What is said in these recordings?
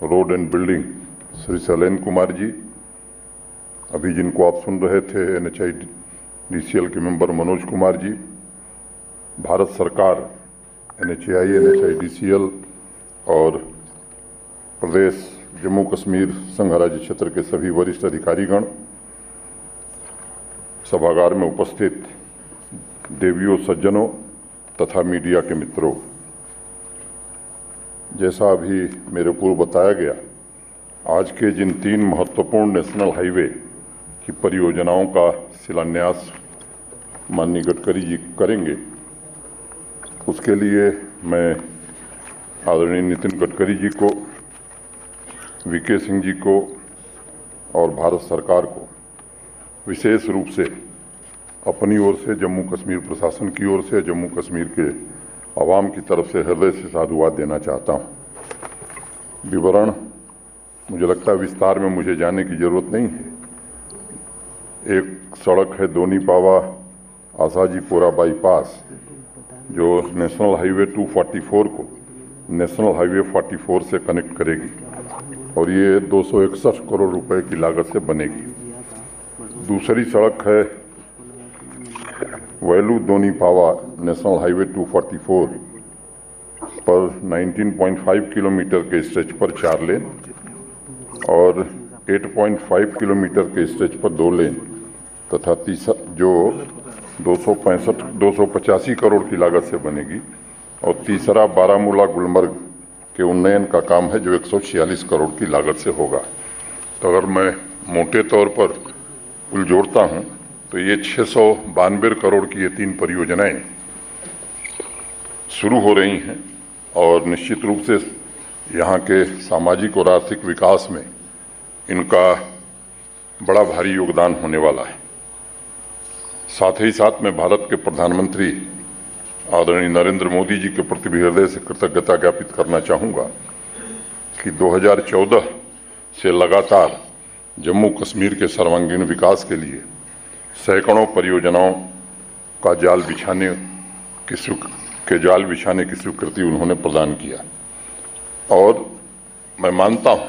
Road and building Shri Shailen Kumar ji, अभी जिनको आप सुन रहे थे NHIDCL के मेंबर मनोज कुमार जी, भारत सरकार NHAI NHIDCL और प्रदेश जम्मू कश्मीर संघ राज्य क्षेत्र के सभी वरिष्ठ अधिकारीगण, सभागार में उपस्थित देवियों, सज्जनों तथा मीडिया के मित्रों, जैसा अभी मेरे पूर्व बताया गया, आज के जिन 3 महत्वपूर्ण नेशनल हाईवे की परियोजनाओं का शिलान्यास माननीय गडकरी जी करेंगे, उसके लिए मैं आदरणीय नितिन गडकरी जी को, VK सिंह जी को और भारत सरकार को विशेष रूप से अपनी ओर से, जम्मू कश्मीर प्रशासन की ओर से, जम्मू कश्मीर के आवाम की तरफ से हृदय से साधुवाद देना चाहता हूं। विवरण मुझे लगता है विस्तार में मुझे जाने की जरूरत नहीं है। एक सड़क है दोनी पावा आसाजीपुरा बाईपास, जो नेशनल हाईवे 244 को नेशनल हाईवे 44 से कनेक्ट करेगी और ये 261 करोड़ रुपए की लागत से बनेगी। दूसरी सड़क है वैलू दोनी पावा नेशनल हाईवे 244 पर 19.5 किलोमीटर के स्ट्रेच पर 4 लेन और 8.5 किलोमीटर के स्ट्रेच पर 2 लेन तथा तीसरा जो 285 करोड़ की लागत से बनेगी और तीसरा बारामूला गुलमर्ग के उन्नयन का काम है जो 146 करोड़ की लागत से होगा। तो अगर मैं मोटे तौर पर कुल जोड़ता हूं तो ये 692 करोड़ की ये 3 परियोजनाएं शुरू हो रही हैं और निश्चित रूप से यहाँ के सामाजिक और आर्थिक विकास में इनका बड़ा भारी योगदान होने वाला है। साथ ही साथ मैं भारत के प्रधानमंत्री आदरणीय नरेंद्र मोदी जी के प्रति भी हृदय से कृतज्ञता ज्ञापित करना चाहूँगा कि 2014 से लगातार जम्मू कश्मीर के सर्वांगीण विकास के लिए सैकड़ों परियोजनाओं का जाल बिछाने की स्वीकृति उन्होंने प्रदान किया और मैं मानता हूं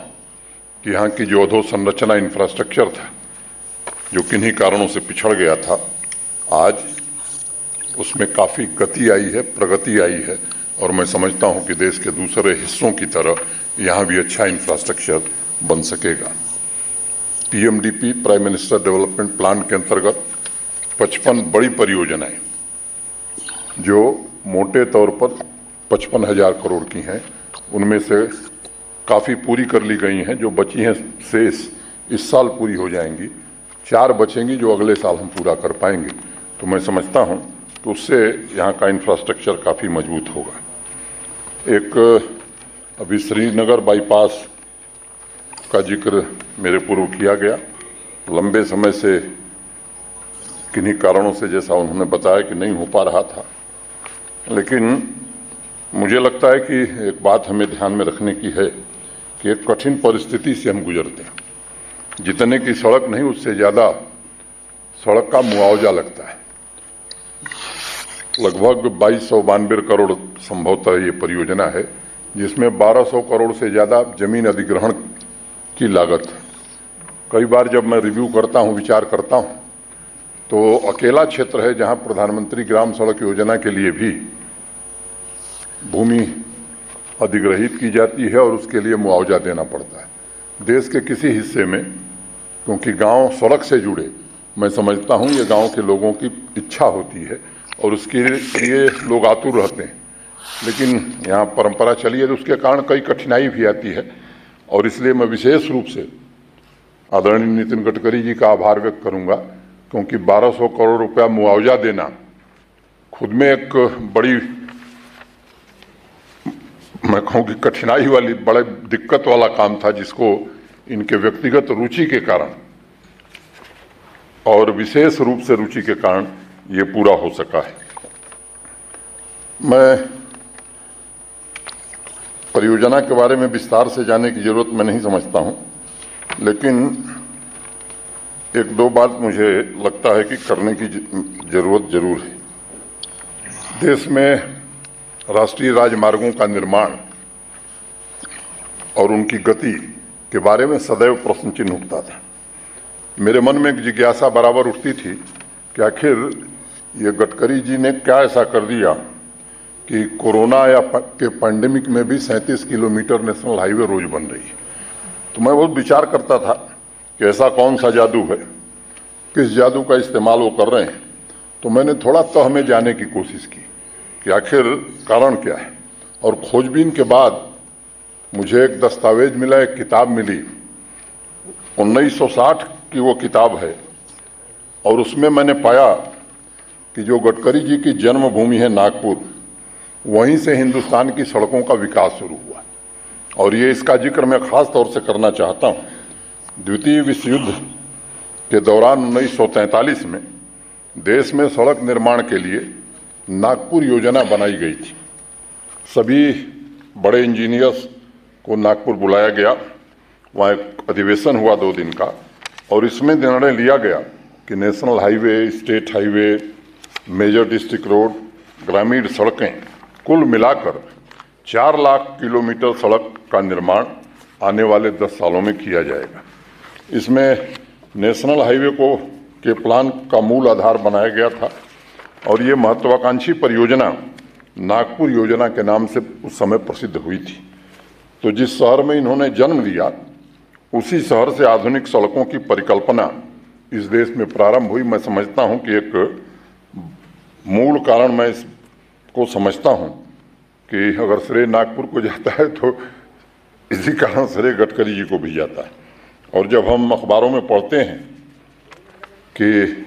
कि यहाँ की जो अधोसंरचना इंफ्रास्ट्रक्चर था, जो किन्हीं कारणों से पिछड़ गया था, आज उसमें काफ़ी गति आई है, प्रगति आई है और मैं समझता हूं कि देश के दूसरे हिस्सों की तरह यहाँ भी अच्छा इंफ्रास्ट्रक्चर बन सकेगा। PMDP prime minister development plan के अंतर्गत 55 बड़ी परियोजनाएं जो मोटे तौर पर 55,000 करोड़ की हैं, उनमें से काफ़ी पूरी कर ली गई हैं। जो बची हैं शेष इस साल पूरी हो जाएंगी, 4 बचेंगी जो अगले साल हम पूरा कर पाएंगे। तो मैं समझता हूं कि उससे यहाँ का इंफ्रास्ट्रक्चर काफ़ी मजबूत होगा। एक अभी श्रीनगर बाईपास का जिक्र मेरे पूर्व किया गया। लंबे समय से किन्हीं कारणों से, जैसा उन्होंने बताया, कि नहीं हो पा रहा था, लेकिन मुझे लगता है कि एक बात हमें ध्यान में रखने की है कि एक कठिन परिस्थिति से हम गुजरते हैं। जितने की सड़क नहीं, उससे ज़्यादा सड़क का मुआवजा लगता है। लगभग 2292 करोड़ संभवतः ये परियोजना है, जिसमें 1200 करोड़ से ज़्यादा जमीन अधिग्रहण की लागत। कई बार जब मैं रिव्यू करता हूं, विचार करता हूं, तो अकेला क्षेत्र है जहां प्रधानमंत्री ग्राम सड़क योजना के लिए भी भूमि अधिग्रहित की जाती है और उसके लिए मुआवजा देना पड़ता है। देश के किसी हिस्से में, क्योंकि गांव सड़क से जुड़े, मैं समझता हूं ये गांव के लोगों की इच्छा होती है और उसके लिए लोग आतुर रहते हैं, लेकिन यहाँ परंपरा चली है तो उसके कारण कई कठिनाई भी आती है और इसलिए मैं विशेष रूप से आदरणीय नितिन गडकरी जी का आभार व्यक्त करूंगा, क्योंकि 1200 करोड़ रुपया मुआवजा देना खुद में एक बड़ी, मैं कहूँ कि कठिनाई वाली, बड़े दिक्कत वाला काम था, जिसको इनके व्यक्तिगत रुचि के कारण और विशेष रूप से रुचि के कारण ये पूरा हो सका है। मैं परियोजना के बारे में विस्तार से जाने की जरूरत मैं नहीं समझता हूं, लेकिन 1-2 बात मुझे लगता है कि करने की जरूरत जरूर है। देश में राष्ट्रीय राजमार्गों का निर्माण और उनकी गति के बारे में सदैव प्रश्न चिन्ह उठता था। मेरे मन में एक जिज्ञासा बराबर उठती थी कि आखिर ये गडकरी जी ने क्या ऐसा कर दिया कि कोरोना के पैंडेमिक में भी 37 किलोमीटर नेशनल हाईवे रोज बन रही है। तो मैं बहुत विचार करता था कि ऐसा कौन सा जादू है, किस जादू का इस्तेमाल वो कर रहे हैं। तो मैंने थोड़ा तह में जाने की कोशिश की कि आखिर कारण क्या है। और खोजबीन के बाद मुझे एक दस्तावेज मिला, एक किताब मिली, 1960 की वो किताब है। और उसमें मैंने पाया कि जो गडकरी जी की जन्मभूमि है नागपुर, वहीं से हिंदुस्तान की सड़कों का विकास शुरू हुआ। और ये इसका जिक्र मैं खास तौर से करना चाहता हूँ। द्वितीय विश्व युद्ध के दौरान 1943 में देश में सड़क निर्माण के लिए नागपुर योजना बनाई गई थी। सभी बड़े इंजीनियर्स को नागपुर बुलाया गया, वहाँ एक अधिवेशन हुआ 2 दिन का, और इसमें निर्णय लिया गया कि national highway, state highway, major district road, ग्रामीण सड़कें कुल मिलाकर 4 लाख किलोमीटर सड़क का निर्माण आने वाले 10 सालों में किया जाएगा। इसमें नेशनल हाईवे के प्लान का मूल आधार बनाया गया था। और ये महत्वाकांक्षी परियोजना नागपुर योजना के नाम से उस समय प्रसिद्ध हुई थी। तो जिस शहर में इन्होंने जन्म लिया, उसी शहर से आधुनिक सड़कों की परिकल्पना इस देश में प्रारंभ हुई। मैं समझता हूं कि एक मूल कारण मैं इसको समझता हूं कि अगर श्रेय नागपुर को जाता है तो इसी कारण श्रेय गडकरी जी को भी जाता है। और जब हम अखबारों में पढ़ते हैं कि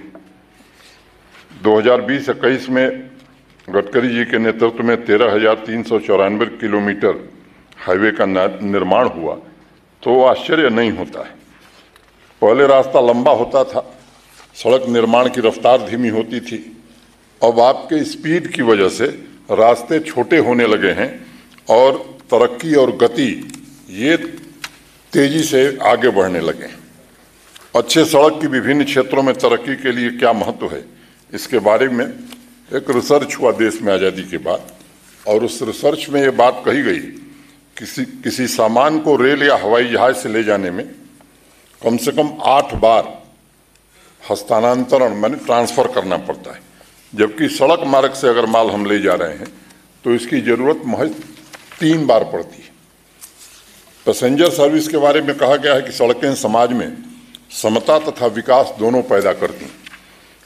2020-21 में गडकरी जी के नेतृत्व में 13,394 किलोमीटर हाईवे का निर्माण हुआ, तो आश्चर्य नहीं होता है। पहले रास्ता लंबा होता था, सड़क निर्माण की रफ्तार धीमी होती थी। अब आपके स्पीड की वजह से रास्ते छोटे होने लगे हैं और तरक्की और गति ये तेजी से आगे बढ़ने लगे हैं। अच्छे सड़क की विभिन्न क्षेत्रों में तरक्की के लिए क्या महत्व है, इसके बारे में एक रिसर्च हुआ देश में आज़ादी के बाद। और उस रिसर्च में ये बात कही गई, किसी सामान को रेल या हवाई जहाज से ले जाने में कम से कम 8 बार हस्तांतरण माने ट्रांसफर करना पड़ता है, जबकि सड़क मार्ग से अगर माल हम ले जा रहे हैं तो इसकी जरूरत महज 3 बार पड़ती है। पैसेंजर सर्विस के बारे में कहा गया है कि सड़कें समाज में समता तथा विकास दोनों पैदा करती हैं।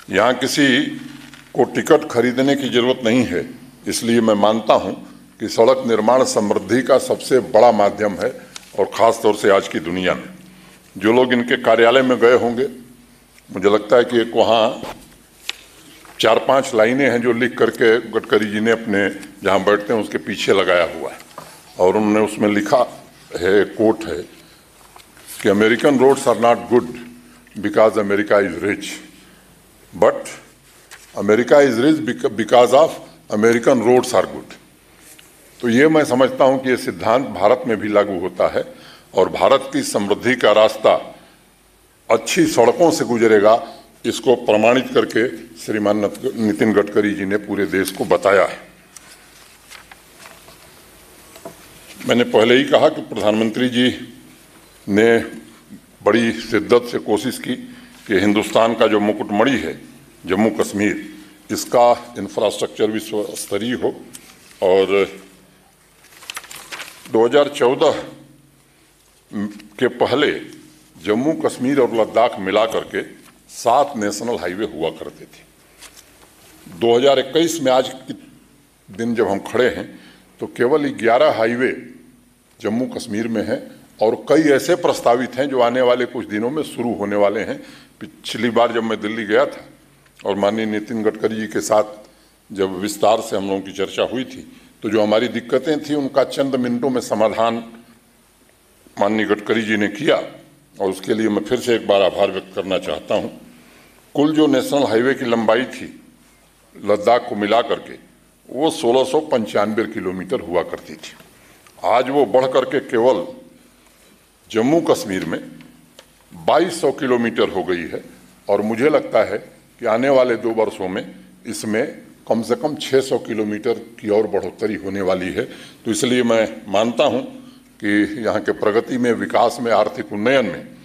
यहाँ किसी को टिकट खरीदने की जरूरत नहीं है, इसलिए मैं मानता हूँ कि सड़क निर्माण समृद्धि का सबसे बड़ा माध्यम है। और ख़ास तौर से आज की दुनिया में जो लोग इनके कार्यालय में गए होंगे, मुझे लगता है कि एक वहाँ 4-5 लाइनें हैं जो लिख करके गडकरी जी ने अपने जहाँ बैठते हैं उसके पीछे लगाया हुआ है। और उन्होंने उसमें लिखा है, कोट है कि American roads are not good because America is rich, but America is rich because of American roads are good. तो ये मैं समझता हूँ कि ये सिद्धांत भारत में भी लागू होता है और भारत की समृद्धि का रास्ता अच्छी सड़कों से गुजरेगा, इसको प्रमाणित करके श्रीमान नितिन गडकरी जी ने पूरे देश को बताया है। मैंने पहले ही कहा कि प्रधानमंत्री जी ने बड़ी शिद्दत से कोशिश की कि हिंदुस्तान का जो मुकुटमणि है जम्मू कश्मीर, इसका इंफ्रास्ट्रक्चर विश्व स्तरीय हो। और 2014 के पहले जम्मू कश्मीर और लद्दाख मिला करके 7 नेशनल हाईवे हुआ करते थे। 2021 में आज के दिन जब हम खड़े हैं तो केवल 11 हाईवे जम्मू कश्मीर में हैं और कई ऐसे प्रस्तावित हैं जो आने वाले कुछ दिनों में शुरू होने वाले हैं। पिछली बार जब मैं दिल्ली गया था और माननीय नितिन गडकरी जी के साथ जब विस्तार से हम लोगों की चर्चा हुई थी, तो जो हमारी दिक्कतें थी उनका चंद मिनटों में समाधान माननीय गडकरी जी ने किया और उसके लिए मैं फिर से एक बार आभार व्यक्त करना चाहता हूं। कुल जो नेशनल हाईवे की लंबाई थी लद्दाख को मिला करके वो 1695 किलोमीटर हुआ करती थी। आज वो बढ़ करके केवल जम्मू कश्मीर में 2200 किलोमीटर हो गई है और मुझे लगता है कि आने वाले 2 वर्षों में इसमें कम से कम 600 किलोमीटर की और बढ़ोतरी होने वाली है। तो इसलिए मैं मानता हूं कि यहाँ के प्रगति में, विकास में, आर्थिक उन्नयन में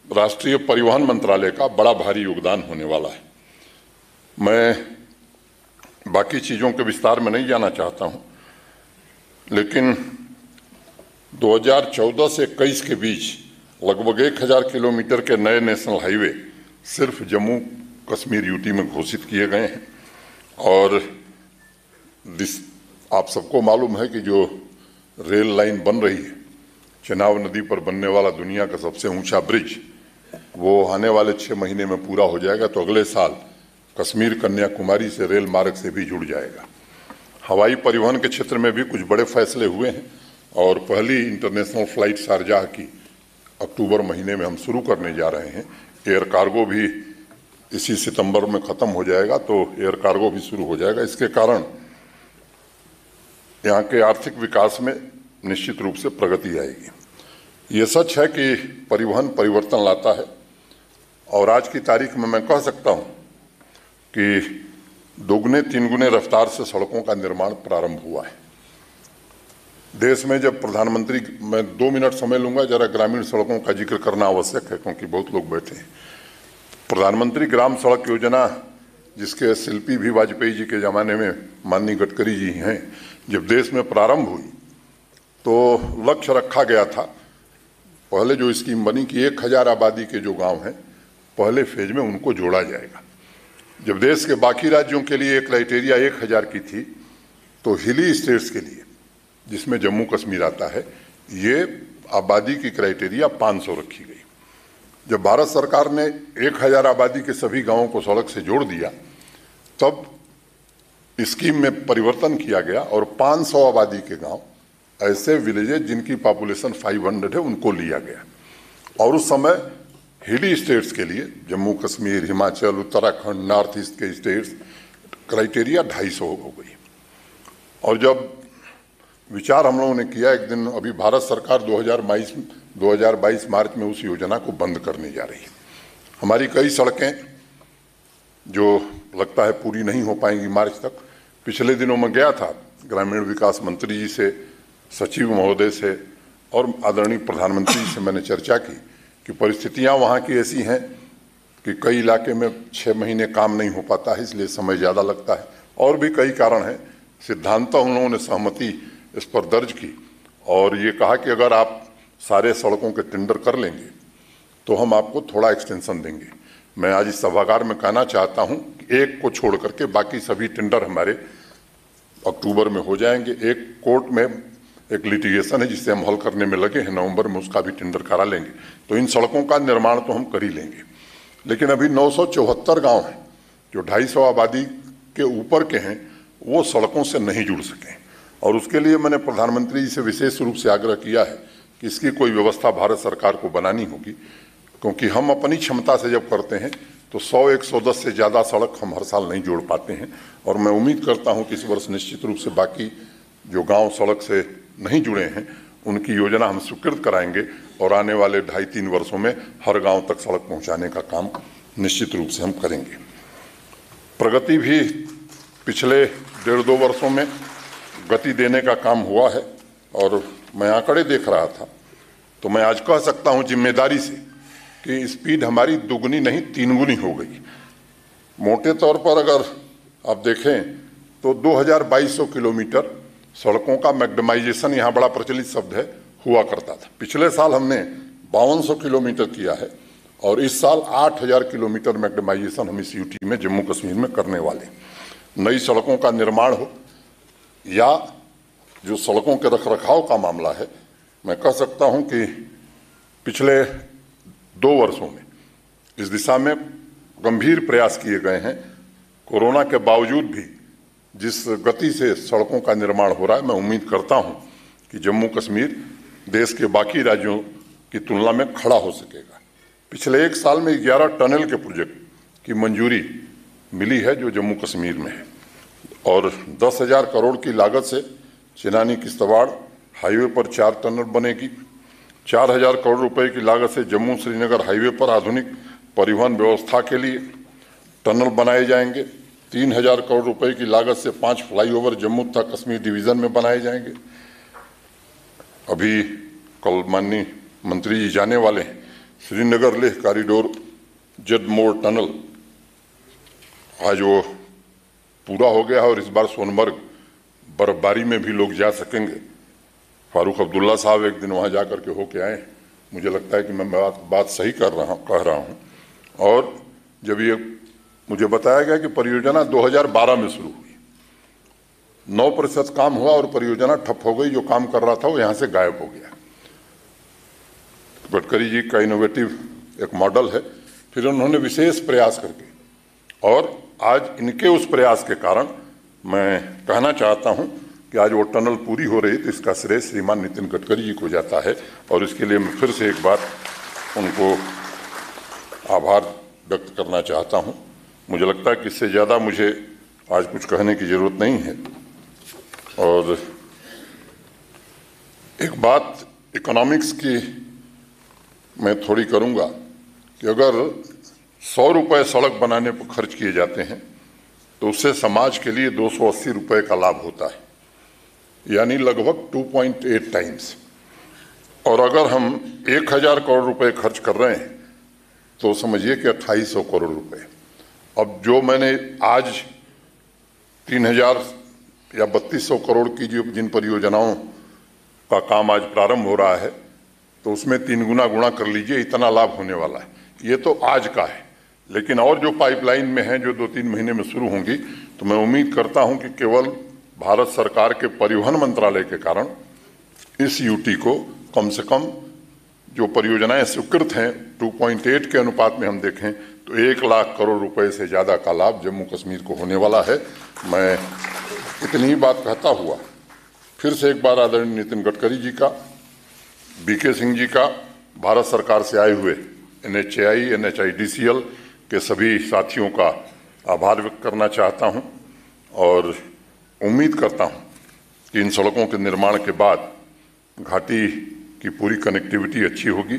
राष्ट्रीय परिवहन मंत्रालय का बड़ा भारी योगदान होने वाला है। मैं बाकी चीज़ों के विस्तार में नहीं जाना चाहता हूँ, लेकिन 2014 से 21 के बीच लगभग 1000 किलोमीटर के नए नेशनल हाईवे सिर्फ जम्मू कश्मीर यूटी में घोषित किए गए हैं। और आप सबको मालूम है कि जो रेल लाइन बन रही है, चेनाब नदी पर बनने वाला दुनिया का सबसे ऊंचा ब्रिज, वो आने वाले 6 महीने में पूरा हो जाएगा, तो अगले साल कश्मीर कन्याकुमारी से रेल मार्ग से भी जुड़ जाएगा। हवाई परिवहन के क्षेत्र में भी कुछ बड़े फैसले हुए हैं और पहली इंटरनेशनल फ्लाइट शारजाह की अक्टूबर महीने में हम शुरू करने जा रहे हैं। एयर कार्गो भी इसी सितंबर में ख़त्म हो जाएगा, तो एयर कार्गो भी शुरू हो जाएगा। इसके कारण यहाँ के आर्थिक विकास में निश्चित रूप से प्रगति आएगी। ये सच है कि परिवहन परिवर्तन लाता है और आज की तारीख में मैं कह सकता हूँ कि 2-3 गुने रफ्तार से सड़कों का निर्माण प्रारंभ हुआ है देश में। जब प्रधानमंत्री, मैं 2 मिनट समय लूंगा, जरा ग्रामीण सड़कों का जिक्र करना आवश्यक है क्योंकि बहुत लोग बैठे हैं। प्रधानमंत्री ग्राम सड़क योजना, जिसके शिल्पी भी वाजपेयी जी के ज़माने में माननीय गडकरी जी हैं, जब देश में प्रारंभ हुई तो लक्ष्य रखा गया था, पहले जो स्कीम बनी कि 1000 आबादी के जो गांव हैं पहले फेज में उनको जोड़ा जाएगा। जब देश के बाकी राज्यों के लिए क्राइटेरिया 1000 की थी, तो हिली स्टेट्स के लिए, जिसमें जम्मू कश्मीर आता है, ये आबादी की क्राइटेरिया 500 रखी गई। जब भारत सरकार ने 1000 आबादी के सभी गांवों को सड़क से जोड़ दिया, तब स्कीम में परिवर्तन किया गया और 500 आबादी के गांव, ऐसे विलेजेस जिनकी पॉपुलेशन 500 है, उनको लिया गया। और उस समय हिली स्टेट्स के लिए, जम्मू कश्मीर, हिमाचल, उत्तराखंड, नॉर्थ ईस्ट के स्टेट्स, क्राइटेरिया 250 हो गई। और जब विचार हम लोगों ने किया एक दिन, अभी भारत सरकार 2022 मार्च में उस योजना को बंद करने जा रही है। हमारी कई सड़कें जो लगता है पूरी नहीं हो पाएंगी मार्च तक। पिछले दिनों में गया था, ग्रामीण विकास मंत्री जी से, सचिव महोदय से और आदरणीय प्रधानमंत्री जी से मैंने चर्चा की कि परिस्थितियां वहाँ की ऐसी हैं कि कई इलाके में 6 महीने काम नहीं हो पाता है, इसलिए समय ज़्यादा लगता है, और भी कई कारण हैं। सिद्धांततः उन लोगों ने सहमति इस पर दर्ज की और ये कहा कि अगर आप सारे सड़कों के टेंडर कर लेंगे तो हम आपको थोड़ा एक्सटेंशन देंगे। मैं आज इस सभागार में कहना चाहता हूं कि एक को छोड़ करके बाकी सभी टेंडर हमारे अक्टूबर में हो जाएंगे। एक कोर्ट में एक लिटिगेशन है जिसे हम हल करने में लगे हैं, नवंबर में उसका भी टेंडर करा लेंगे। तो इन सड़कों का निर्माण तो हम कर ही लेंगे। लेकिन अभी 974 गाँव हैं जो 250 आबादी के ऊपर के हैं, वो सड़कों से नहीं जुड़ सके और उसके लिए मैंने प्रधानमंत्री जी से विशेष रूप से आग्रह किया है कि इसकी कोई व्यवस्था भारत सरकार को बनानी होगी, क्योंकि हम अपनी क्षमता से जब करते हैं तो 100-110 से ज़्यादा सड़क हम हर साल नहीं जोड़ पाते हैं। और मैं उम्मीद करता हूं कि इस वर्ष निश्चित रूप से बाकी जो गांव सड़क से नहीं जुड़े हैं उनकी योजना हम स्वीकृत कराएंगे और आने वाले 2.5-3 वर्षों में हर गाँव तक सड़क पहुँचाने का काम निश्चित रूप से हम करेंगे। प्रगति भी पिछले 1.5-2 वर्षों में गति देने का काम हुआ है और मैं आंकड़े देख रहा था तो मैं आज कह सकता हूं जिम्मेदारी से कि स्पीड हमारी 2 गुनी नहीं 3 गुनी हो गई। मोटे तौर पर अगर आप देखें तो 2200 किलोमीटर सड़कों का मैग्डमाइजेशन, यहाँ बड़ा प्रचलित शब्द है, हुआ करता था। पिछले साल हमने 5200 किलोमीटर किया है और इस साल 8000 किलोमीटर मैग्डमाइजेशन हम इस यूटी में, जम्मू कश्मीर में करने वाले। नई सड़कों का निर्माण हो या जो सड़कों के रखरखाव का मामला है, मैं कह सकता हूं कि पिछले 2 वर्षों में इस दिशा में गंभीर प्रयास किए गए हैं। कोरोना के बावजूद भी जिस गति से सड़कों का निर्माण हो रहा है, मैं उम्मीद करता हूं कि जम्मू कश्मीर देश के बाकी राज्यों की तुलना में खड़ा हो सकेगा। पिछले 1 साल में 11 टनल के प्रोजेक्ट की मंजूरी मिली है जो जम्मू कश्मीर में है और 10,000 करोड़ की लागत से चिनानी किश्तवाड़ हाईवे पर 4 टनल बनेगी। 4000 करोड़ रुपए की लागत से जम्मू श्रीनगर हाईवे पर आधुनिक परिवहन व्यवस्था के लिए टनल बनाए जाएंगे। 3000 करोड़ रुपए की लागत से 5 फ्लाईओवर जम्मू तथा कश्मीर डिवीजन में बनाए जाएंगे। अभी कल माननीय मंत्री जी जाने वाले हैं, श्रीनगर लेह कॉरिडोर जडमोर टनल आज वो पूरा हो गया है और इस बार सोनमर्ग बर्फबारी में भी लोग जा सकेंगे। फारूक अब्दुल्ला साहब एक दिन वहाँ जाकर के होके आए, मुझे लगता है कि मैं बात सही कह रहा हूँ। और जब ये मुझे बताया गया कि परियोजना 2012 में शुरू हुई, 9% काम हुआ और परियोजना ठप हो गई। जो काम कर रहा था वो यहाँ से गायब हो गया। गडकरी जी का इनोवेटिव एक मॉडल है। फिर उन्होंने विशेष प्रयास करके, और आज इनके उस प्रयास के कारण मैं कहना चाहता हूं कि आज वो टनल पूरी हो रही, तो इसका श्रेय श्रीमान नितिन गडकरी जी को जाता है। और इसके लिए मैं फिर से एक बार उनको आभार व्यक्त करना चाहता हूं। मुझे लगता है कि इससे ज़्यादा मुझे आज कुछ कहने की ज़रूरत नहीं है। और एक बात इकोनॉमिक्स की मैं थोड़ी करूंगा कि अगर 100 रुपये सड़क बनाने पर खर्च किए जाते हैं तो उससे समाज के लिए 280 रुपये का लाभ होता है, यानी लगभग 2.8 टाइम्स। और अगर हम 1000 करोड़ रुपए खर्च कर रहे हैं तो समझिए कि 2800 करोड़ रुपए। अब जो मैंने आज 3000 या 3200 करोड़ की जो जिन परियोजनाओं का काम आज प्रारंभ हो रहा है, तो उसमें 3 गुना कर लीजिए, इतना लाभ होने वाला है। ये तो आज का है, लेकिन और जो पाइपलाइन में है, जो 2-3 महीने में शुरू होंगी, तो मैं उम्मीद करता हूं कि केवल भारत सरकार के परिवहन मंत्रालय के कारण इस यूटी को कम से कम जो परियोजनाएं स्वीकृत हैं 2.8 के अनुपात में हम देखें तो 1 लाख करोड़ रुपए से ज़्यादा का लाभ जम्मू कश्मीर को होने वाला है। मैं इतनी ही बात कहता हुआ फिर से एक बार आदरणीय नितिन गडकरी जी का, बीके सिंह जी का, भारत सरकार से आए हुए NHAI, NHIDCL के सभी साथियों का आभार व्यक्त करना चाहता हूं। और उम्मीद करता हूं कि इन सड़कों के निर्माण के बाद घाटी की पूरी कनेक्टिविटी अच्छी होगी।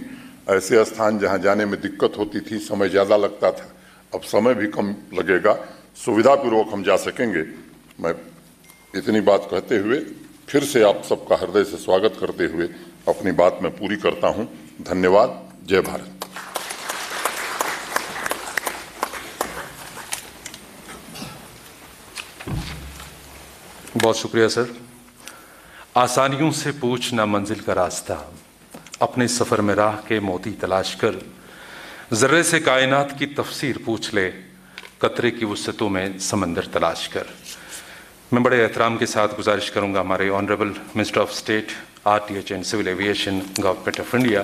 ऐसे स्थान जहां जाने में दिक्कत होती थी, समय ज़्यादा लगता था, अब समय भी कम लगेगा, सुविधापूर्वक हम जा सकेंगे। मैं इतनी बात कहते हुए फिर से आप सबका हृदय से स्वागत करते हुए अपनी बात मैं पूरी करता हूं। धन्यवाद। जय भारत। बहुत शुक्रिया सर। आसानियों से पूछ ना मंजिल का रास्ता, अपने सफ़र में राह के मोती तलाश कर, ज़र्रे से कायनात की तफसीर पूछ ले, कतरे की वुसअतों में समंदर तलाश कर। मैं बड़े एहतराम के साथ गुजारिश करूंगा हमारे honourable minister of state RTH and civil aviation government of India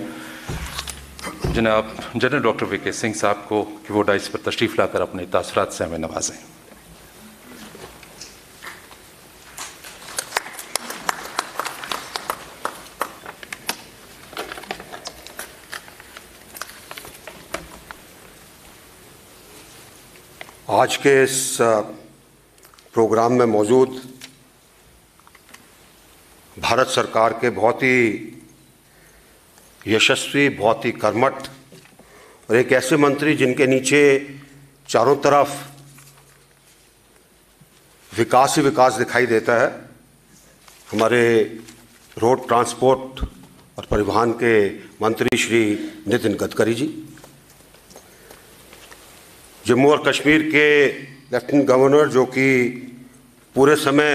जनाब जनरल डॉक्टर VK सिंह साहब को कि वो डाइस पर तशरीफ़ लाकर अपने तासरात से हमें नवाजें। आज के इस प्रोग्राम में मौजूद भारत सरकार के बहुत ही यशस्वी, बहुत ही कर्मठ और एक ऐसे मंत्री जिनके नीचे चारों तरफ विकास ही विकास दिखाई देता है, हमारे रोड ट्रांसपोर्ट और परिवहन के मंत्री श्री नितिन गडकरी जी, जम्मू और कश्मीर के लेफ्टिनेंट गवर्नर जो कि पूरे समय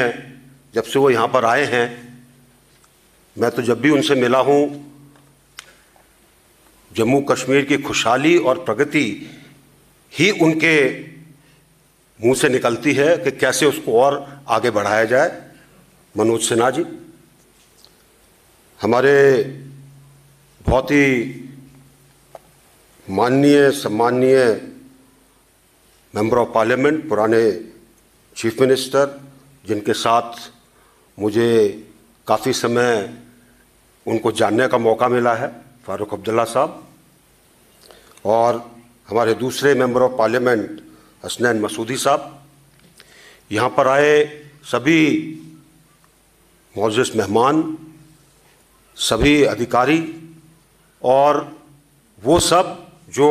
जब से वो यहाँ पर आए हैं, मैं तो जब भी उनसे मिला हूँ, जम्मू कश्मीर की खुशहाली और प्रगति ही उनके मुंह से निकलती है कि कैसे उसको और आगे बढ़ाया जाए। मनोज सिन्हा जी, हमारे बहुत ही माननीय सम्माननीय मेंबर ऑफ पार्लियामेंट, पुराने चीफ मिनिस्टर, जिनके साथ मुझे काफ़ी समय उनको जानने का मौका मिला है, फारूक अब्दुल्ला साहब, और हमारे दूसरे member of parliament Hasnain Masoodi साहब, यहाँ पर आए सभी मौजूद मेहमान, सभी अधिकारी और वो सब जो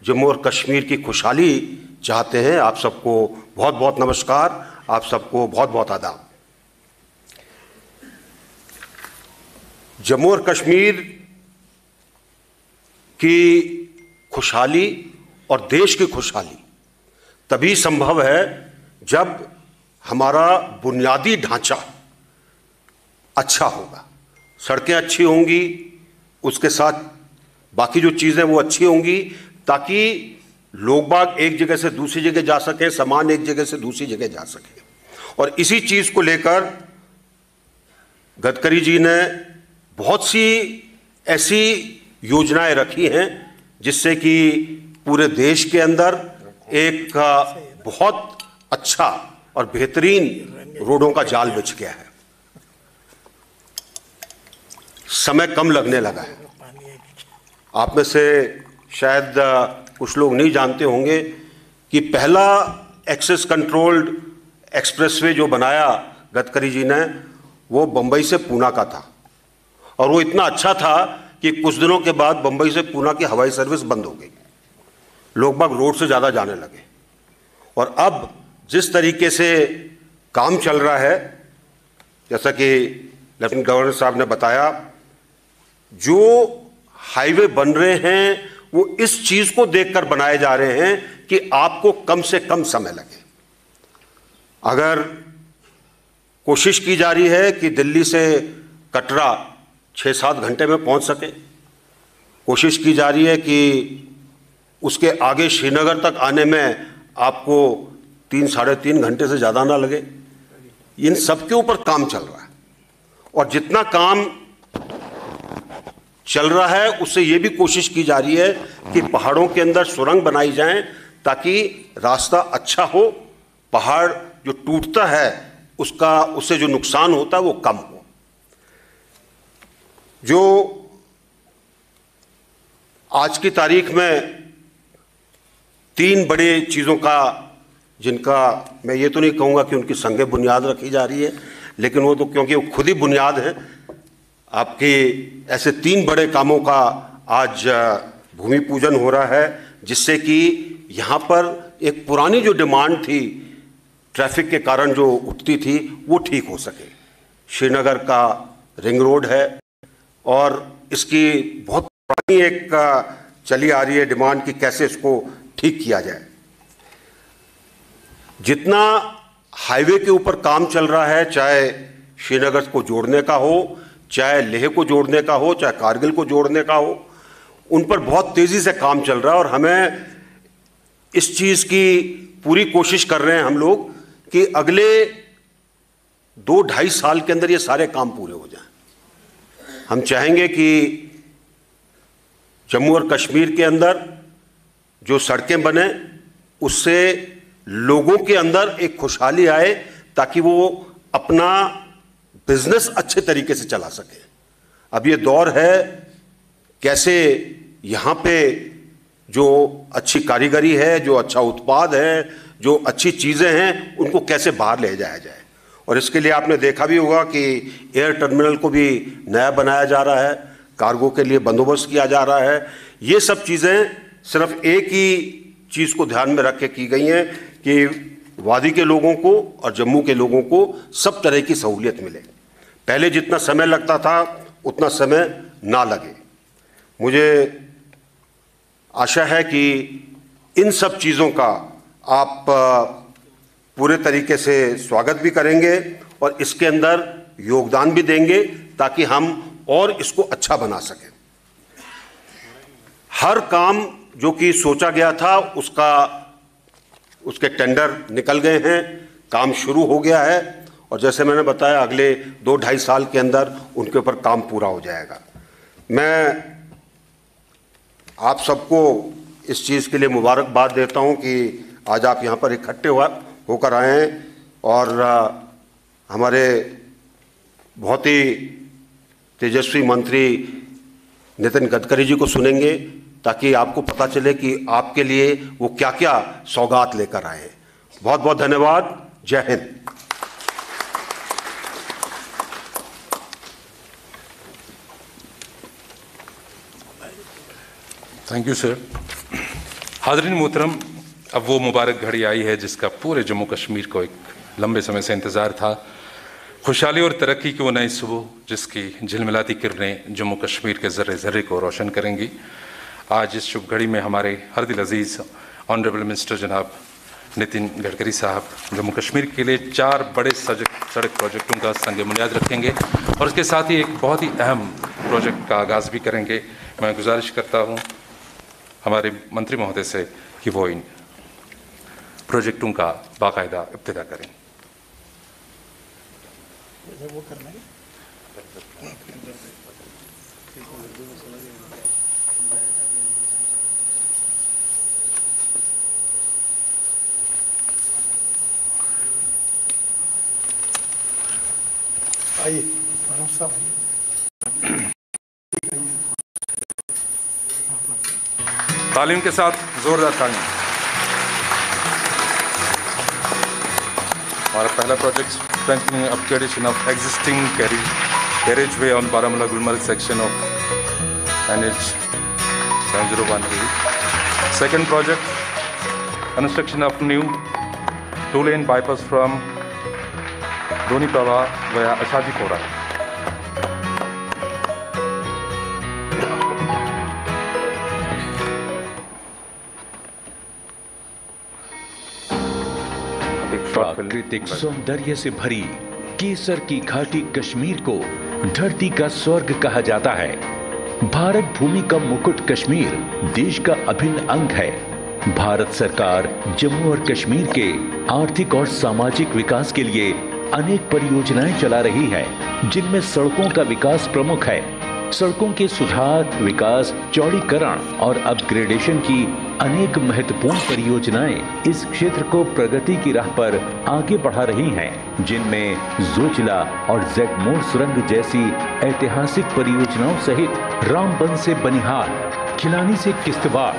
जम्मू और कश्मीर की खुशहाली चाहते हैं, आप सबको बहुत बहुत नमस्कार, आप सबको बहुत बहुत आदाब। जम्मू और कश्मीर की खुशहाली और देश की खुशहाली तभी संभव है जब हमारा बुनियादी ढांचा अच्छा होगा। सड़कें अच्छी होंगी, उसके साथ बाकी जो चीज़ें वो अच्छी होंगी, ताकि लोग बाग एक जगह से दूसरी जगह जा सकें, सामान एक जगह से दूसरी जगह जा सके। और इसी चीज़ को लेकर गडकरी जी ने बहुत सी ऐसी योजनाएं रखी हैं जिससे कि पूरे देश के अंदर एक बहुत अच्छा और बेहतरीन रोडों का जाल बिछ गया है। समय कम लगने लगा है। आप में से शायद कुछ लोग नहीं जानते होंगे कि पहला एक्सेस कंट्रोल्ड एक्सप्रेसवे जो बनाया गडकरी जी ने, वो बंबई से पूना का था। और वो इतना अच्छा था कि कुछ दिनों के बाद बंबई से पूना की हवाई सर्विस बंद हो गई। लोग बाग रोड से ज़्यादा जाने लगे। और अब जिस तरीके से काम चल रहा है, जैसा कि लेफ्टिनेंट गवर्नर साहब ने बताया, जो हाईवे बन रहे हैं वो इस चीज़ को देखकर बनाए जा रहे हैं कि आपको कम से कम समय लगे। अगर कोशिश की जा रही है कि दिल्ली से कटरा 6-7 घंटे में पहुंच सके, कोशिश की जा रही है कि उसके आगे श्रीनगर तक आने में आपको 3-3.5 घंटे से ज़्यादा ना लगे। इन सब के ऊपर काम चल रहा है। और जितना काम चल रहा है उससे ये भी कोशिश की जा रही है कि पहाड़ों के अंदर सुरंग बनाई जाएं ताकि रास्ता अच्छा हो, पहाड़ जो टूटता है उससे जो नुकसान होता है वो कम हो। जो आज की तारीख में 3 बड़े चीज़ों का, जिनका मैं ये तो नहीं कहूँगा कि उनकी संगे बुनियाद रखी जा रही है, लेकिन वो तो क्योंकि वो खुद ही बुनियाद है, आपके ऐसे 3 बड़े कामों का आज भूमि पूजन हो रहा है, जिससे कि यहाँ पर एक पुरानी जो डिमांड थी ट्रैफिक के कारण जो उठती थी वो ठीक हो सके। श्रीनगर का रिंग रोड है और इसकी बहुत पुरानी एक चली आ रही है डिमांड कि कैसे इसको ठीक किया जाए। जितना हाईवे के ऊपर काम चल रहा है, चाहे श्रीनगर को जोड़ने का हो, चाहे लेह को जोड़ने का हो, चाहे कारगिल को जोड़ने का हो, उन पर बहुत तेज़ी से काम चल रहा है। और हमें इस चीज़ की पूरी कोशिश कर रहे हैं हम लोग कि अगले 2-2.5 साल के अंदर ये सारे काम पूरे हो जाएं। हम चाहेंगे कि जम्मू और कश्मीर के अंदर जो सड़कें बने उससे लोगों के अंदर एक खुशहाली आए, ताकि वो अपना बिजनेस अच्छे तरीके से चला सके। अब ये दौर है कैसे यहाँ पे जो अच्छी कारीगरी है, जो अच्छा उत्पाद है, जो अच्छी चीज़ें हैं, उनको कैसे बाहर ले जाया जाए। और इसके लिए आपने देखा भी होगा कि एयर टर्मिनल को भी नया बनाया जा रहा है, कार्गो के लिए बंदोबस्त किया जा रहा है। ये सब चीज़ें सिर्फ एक ही चीज़ को ध्यान में रख के की गई हैं कि वादी के लोगों को और जम्मू के लोगों को सब तरह की सहूलियत मिले। पहले जितना समय लगता था उतना समय ना लगे। मुझे आशा है कि इन सब चीज़ों का आप पूरे तरीके से स्वागत भी करेंगे और इसके अंदर योगदान भी देंगे, ताकि हम और इसको अच्छा बना सकें। हर काम जो कि सोचा गया था उसके टेंडर निकल गए हैं, काम शुरू हो गया है। और जैसे मैंने बताया, अगले 2-2.5 साल के अंदर उनके ऊपर काम पूरा हो जाएगा। मैं आप सबको इस चीज़ के लिए मुबारकबाद देता हूं कि आज आप यहाँ पर इकट्ठे होकर आए हैं और हमारे बहुत ही तेजस्वी मंत्री नितिन गडकरी जी को सुनेंगे, ताकि आपको पता चले कि आपके लिए वो क्या क्या सौगात लेकर आए हैं। बहुत बहुत धन्यवाद। जय हिंद। Thank you sir. हाज़रीन मोहतरम, अब वो मुबारक घड़ी आई है जिसका पूरे जम्मू कश्मीर को एक लंबे समय से इंतज़ार था। खुशहाली और तरक्की की वो नई सुबह जिसकी झिलमिलाती किरणें जम्मू कश्मीर के ज़र्रे ज़र्रे को रोशन करेंगी। आज इस शुभ घड़ी में हमारे हर दिल अजीज़ ऑनरेबल मिनिस्टर जनाब नितिन गडकरी साहब जम्मू कश्मीर के लिए 4 बड़े सड़क प्रोजेक्टों का संग बुनियाद रखेंगे और उसके साथ ही एक बहुत ही अहम प्रोजेक्ट का आगाज़ भी करेंगे। मैं गुजारिश करता हूँ हमारे मंत्री महोदय से कि वो इन प्रोजेक्टों का बाकायदा इब्तिदा करें। वो करना है। आइए साहब, तालीम के साथ जोरदार तालीम। हमारा पहला project strengthening upgradation of existing carriageway on Baramulla Gulmarg section of NH 7018. Second project, construction of new 2-lane bypass from Donipava via Ashadipura. प्राकृतिक सौंदर्य से भरी केसर की घाटी कश्मीर को धरती का स्वर्ग कहा जाता है। भारत भूमि का मुकुट कश्मीर देश का अभिन्न अंग है। भारत सरकार जम्मू और कश्मीर के आर्थिक और सामाजिक विकास के लिए अनेक परियोजनाएं चला रही है, जिनमें सड़कों का विकास प्रमुख है। सड़कों के सुधार, विकास, चौड़ीकरण और अपग्रेडेशन की अनेक महत्वपूर्ण परियोजनाएं इस क्षेत्र को प्रगति की राह पर आगे बढ़ा रही हैं, जिनमें जोजिला और जेगमोर सुरंग जैसी ऐतिहासिक परियोजनाओं सहित रामबन से बनिहाल, खिलानी से किश्तवाड़,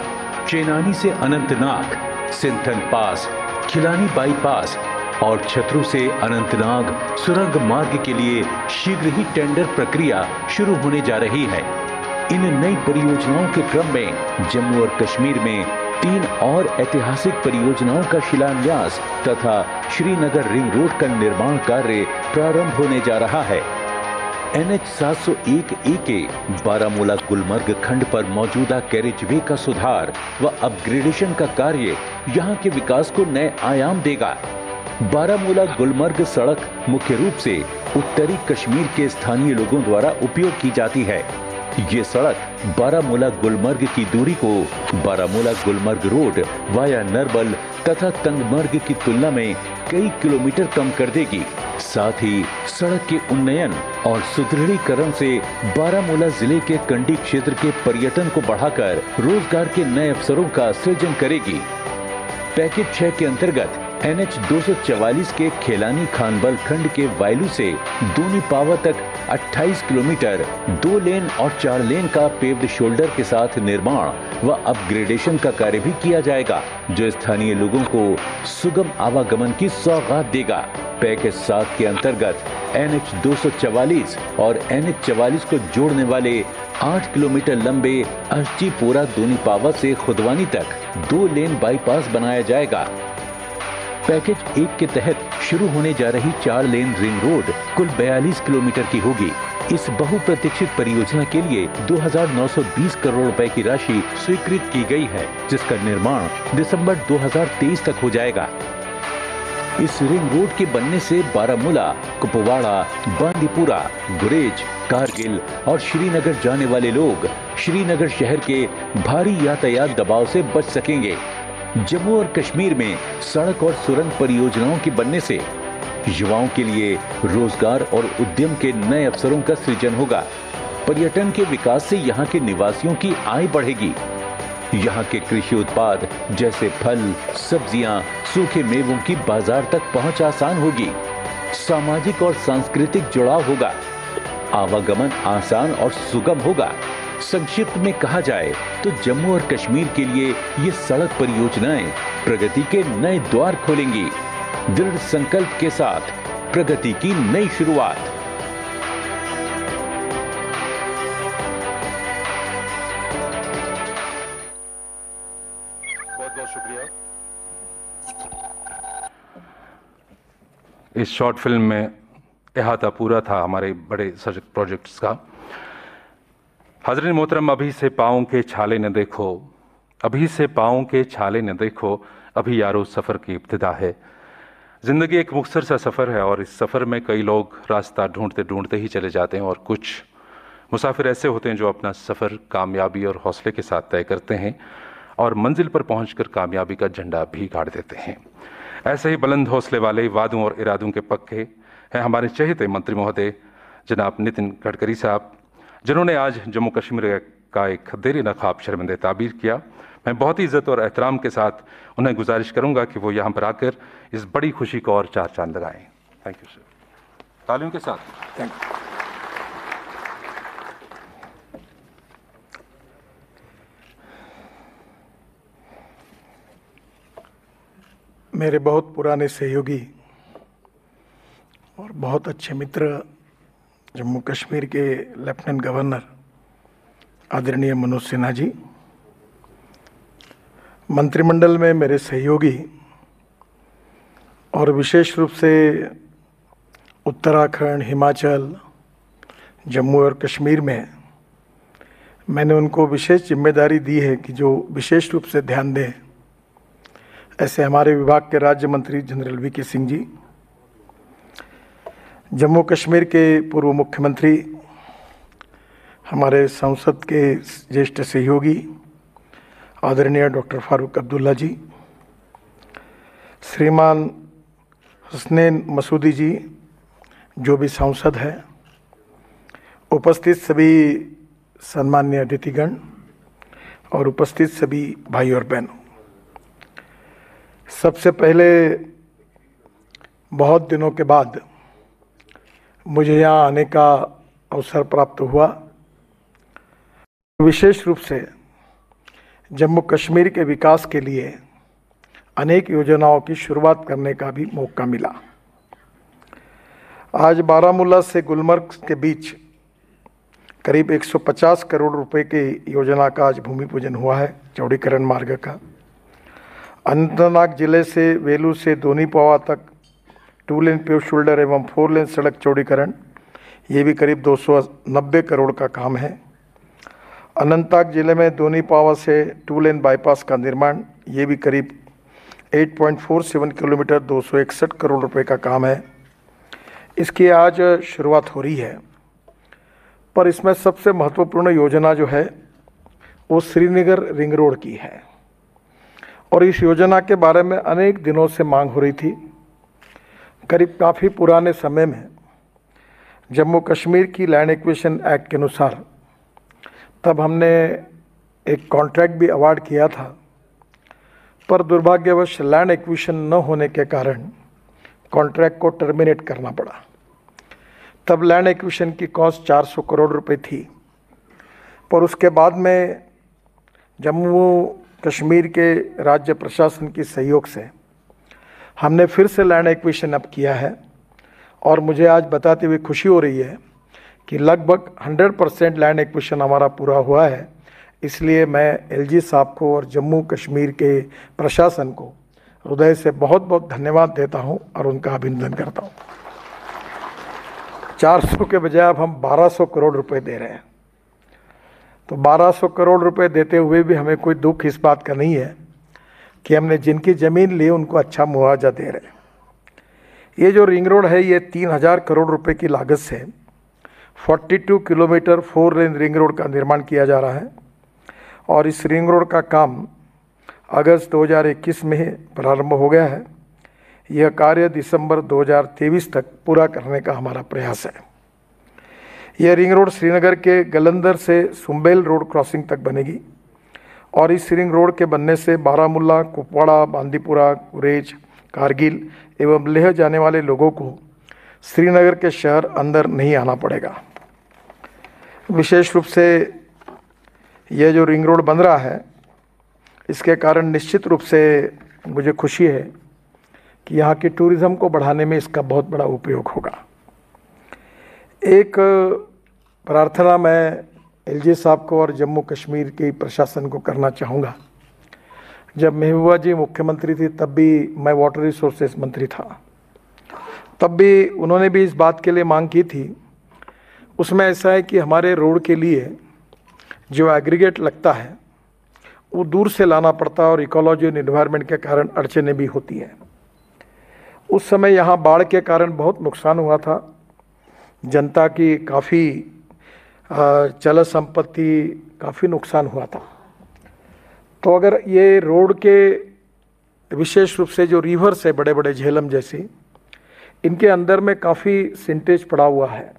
चेनानी से अनंतनाग, सिंथन पास, खिलानी बाईपास और छतरू से अनंतनाग सुरंग मार्ग के लिए शीघ्र ही टेंडर प्रक्रिया शुरू होने जा रही है। इन नई परियोजनाओं के क्रम में जम्मू और कश्मीर में 3 और ऐतिहासिक परियोजनाओं का शिलान्यास तथा श्रीनगर रिंग रोड का निर्माण कार्य प्रारंभ होने जा रहा है। NH 701A के बारामूला गुलमर्ग खंड पर मौजूदा कैरेजवे का सुधार व अपग्रेडेशन का कार्य यहाँ के विकास को नए आयाम देगा। बारामूला गुलमर्ग सड़क मुख्य रूप से उत्तरी कश्मीर के स्थानीय लोगों द्वारा उपयोग की जाती है। ये सड़क बारामूला गुलमर्ग की दूरी को बारामूला गुलमर्ग रोड वाया नरबल तथा तंगमर्ग की तुलना में कई किलोमीटर कम कर देगी। साथ ही सड़क के उन्नयन और सुदृढ़ीकरण से बारामूला जिले के कंडी क्षेत्र के पर्यटन को बढ़ाकर रोजगार के नए अवसरों का सृजन करेगी। पैकेज 6 के अंतर्गत NH 244 के खेलानी खानबल खंड के वायलू से दोनीपावा तक 28 किलोमीटर 2 लेन और 4 लेन का पेव्ड शोल्डर के साथ निर्माण व अपग्रेडेशन का कार्य भी किया जाएगा, जो स्थानीय लोगों को सुगम आवागमन की सौगात देगा। पैकेज 7 के अंतर्गत NH 244 और NH 44 को जोड़ने वाले 8 किलोमीटर लंबे अश्जीपुरा दोनीपावा से खुदवानी तक 2 लेन बाईपास बनाया जाएगा। पैकेज 1 के तहत शुरू होने जा रही 4 लेन रिंग रोड कुल 42 किलोमीटर की होगी। इस बहुप्रतीक्षित परियोजना के लिए 2,920 करोड़ रुपए की राशि स्वीकृत की गई है, जिसका निर्माण दिसंबर 2023 तक हो जाएगा। इस रिंग रोड के बनने से बारामूला, कुपवाड़ा, बांदीपुरा, गुरेज, कारगिल और श्रीनगर जाने वाले लोग श्रीनगर शहर के भारी यातायात दबाव से बच सकेंगे। जम्मू और कश्मीर में सड़क और सुरंग परियोजनाओं के बनने से युवाओं के लिए रोजगार और उद्यम के नए अवसरों का सृजन होगा। पर्यटन के विकास से यहाँ के निवासियों की आय बढ़ेगी। यहाँ के कृषि उत्पाद जैसे फल, सब्जियां, सूखे मेवों की बाजार तक पहुंच आसान होगी। सामाजिक और सांस्कृतिक जुड़ाव होगा। आवागमन आसान और सुगम होगा। संक्षिप्त में कहा जाए तो जम्मू और कश्मीर के लिए ये सड़क परियोजनाएं प्रगति के नए द्वार खोलेंगी। दृढ़ संकल्प के साथ प्रगति की नई शुरुआत। बहुत बहुत शुक्रिया। इस शॉर्ट फिल्म में अहाता पूरा था हमारे बड़े सजग प्रोजेक्ट्स का। हाज़रीन मोहतरम, अभी से पाँव के छाले न देखो, अभी से पाँव के छाले न देखो, अभी यारो सफ़र की इब्तिदा है। ज़िंदगी एक मुख्तसर सा सफ़र है और इस सफ़र में कई लोग रास्ता ढूंढते ढूंढते ही चले जाते हैं और कुछ मुसाफिर ऐसे होते हैं जो अपना सफ़र कामयाबी और हौसले के साथ तय करते हैं और मंजिल पर पहुंचकर कामयाबी का झंडा भी गाड़ देते हैं। ऐसे ही बुलंद हौसले वाले, वादों और इरादों के पक्के हैं हमारे चहेते मंत्री महोदय जनाब नितिन गडकरी साहब, जिन्होंने आज जम्मू कश्मीर का एक देरी न ख्वाब शर्मिंदा ताबीर किया। मैं बहुत ही इज्जत और एहतराम के साथ उन्हें गुजारिश करूंगा कि वो यहाँ पर आकर इस बड़ी खुशी को और चार चांद लगाएं। Thank you sir. तालियों के साथ थैंक यू। मेरे बहुत पुराने सहयोगी और बहुत अच्छे मित्र जम्मू कश्मीर के लेफ्टिनेंट गवर्नर आदरणीय मनोज सिन्हा जी, मंत्रिमंडल में मेरे सहयोगी और विशेष रूप से उत्तराखंड, हिमाचल, जम्मू और कश्मीर में मैंने उनको विशेष जिम्मेदारी दी है कि जो विशेष रूप से ध्यान दें, ऐसे हमारे विभाग के राज्य मंत्री जनरल वीके सिंह जी, जम्मू कश्मीर के पूर्व मुख्यमंत्री, हमारे संसद के ज्येष्ठ सहयोगी आदरणीय डॉक्टर फारूक अब्दुल्ला जी, श्रीमान हसनैन मसूदी जी जो भी सांसद हैं, उपस्थित सभी सम्माननीय अतिथिगण और उपस्थित सभी भाई और बहनों, सबसे पहले बहुत दिनों के बाद मुझे यहाँ आने का अवसर प्राप्त हुआ। विशेष रूप से जम्मू कश्मीर के विकास के लिए अनेक योजनाओं की शुरुआत करने का भी मौका मिला। आज बारामूला से गुलमर्ग के बीच करीब 150 करोड़ रुपए की योजना का आज भूमि पूजन हुआ है, चौड़ीकरण मार्ग का। अनंतनाग जिले से वेलू से दोनीपोवा तक 2 लेन पेव शोल्डर एवं 4 लेन सड़क चौड़ीकरण, ये भी करीब 290 करोड़ का काम है। अनंतनाग जिले में दोनीपोवा से 2 लेन बाईपास का निर्माण, ये भी करीब 8.47 किलोमीटर 261 करोड़ रुपए का काम है। इसकी आज शुरुआत हो रही है, पर इसमें सबसे महत्वपूर्ण योजना जो है वो श्रीनगर रिंग रोड की है और इस योजना के बारे में अनेक दिनों से मांग हो रही थी। करीब काफ़ी पुराने समय में जम्मू कश्मीर की लैंड एक्विजिशन एक्ट के अनुसार तब हमने एक कॉन्ट्रैक्ट भी अवार्ड किया था, पर दुर्भाग्यवश लैंड एक्विजिशन न होने के कारण कॉन्ट्रैक्ट को टर्मिनेट करना पड़ा। तब लैंड एक्विजिशन की कॉस्ट 400 करोड़ रुपए थी, पर उसके बाद में जम्मू कश्मीर के राज्य प्रशासन की सहयोग से हमने फिर से लैंड एक्विजिशन अब किया है और मुझे आज बताते हुए खुशी हो रही है कि लगभग 100% लैंड एक्विजिशन हमारा पूरा हुआ है। इसलिए मैं एलजी साहब को और जम्मू कश्मीर के प्रशासन को हृदय से बहुत बहुत धन्यवाद देता हूं और उनका अभिनंदन करता हूं। 400 के बजाय अब हम 1200 करोड़ रुपए दे रहे हैं, तो 1200 करोड़ रुपए देते हुए भी हमें कोई दुख इस बात का नहीं है कि हमने जिनकी ज़मीन ली उनको अच्छा मुआवजा दे रहे हैं। ये जो रिंग रोड है, ये 3000 करोड़ रुपए की लागत से 42 किलोमीटर 4 लेन रिंग रोड का निर्माण किया जा रहा है और इस रिंग रोड का काम अगस्त 2021 में प्रारंभ हो गया है। यह कार्य दिसंबर 2023 तक पूरा करने का हमारा प्रयास है। यह रिंग रोड श्रीनगर के गलंदर से सुम्बेल रोड क्रॉसिंग तक बनेगी और इस रिंग रोड के बनने से बारामूला, कुपवाड़ा, बांदीपुरा, गुरेज, कारगिल एवं लेह जाने वाले लोगों को श्रीनगर के शहर अंदर नहीं आना पड़ेगा। विशेष रूप से यह जो रिंग रोड बन रहा है, इसके कारण निश्चित रूप से मुझे खुशी है कि यहाँ की टूरिज़्म को बढ़ाने में इसका बहुत बड़ा उपयोग होगा। एक प्रार्थना मैं एलजी साहब को और जम्मू कश्मीर के प्रशासन को करना चाहूँगा। जब महबूबा जी मुख्यमंत्री थी तब भी मैं वाटर रिसोर्सेज मंत्री था, तब भी उन्होंने भी इस बात के लिए मांग की थी। उसमें ऐसा है कि हमारे रोड के लिए जो एग्रीगेट लगता है वो दूर से लाना पड़ता है और इकोलॉजी और इन्वायरमेंट के कारण अड़चनें भी होती हैं। उस समय यहाँ बाढ़ के कारण बहुत नुकसान हुआ था, जनता की काफ़ी चल संपत्ति काफ़ी नुकसान हुआ था। तो अगर ये रोड के विशेष रूप से जो रिवर्स है बड़े बड़े झेलम जैसे, इनके अंदर में काफ़ी सिंटेज पड़ा हुआ है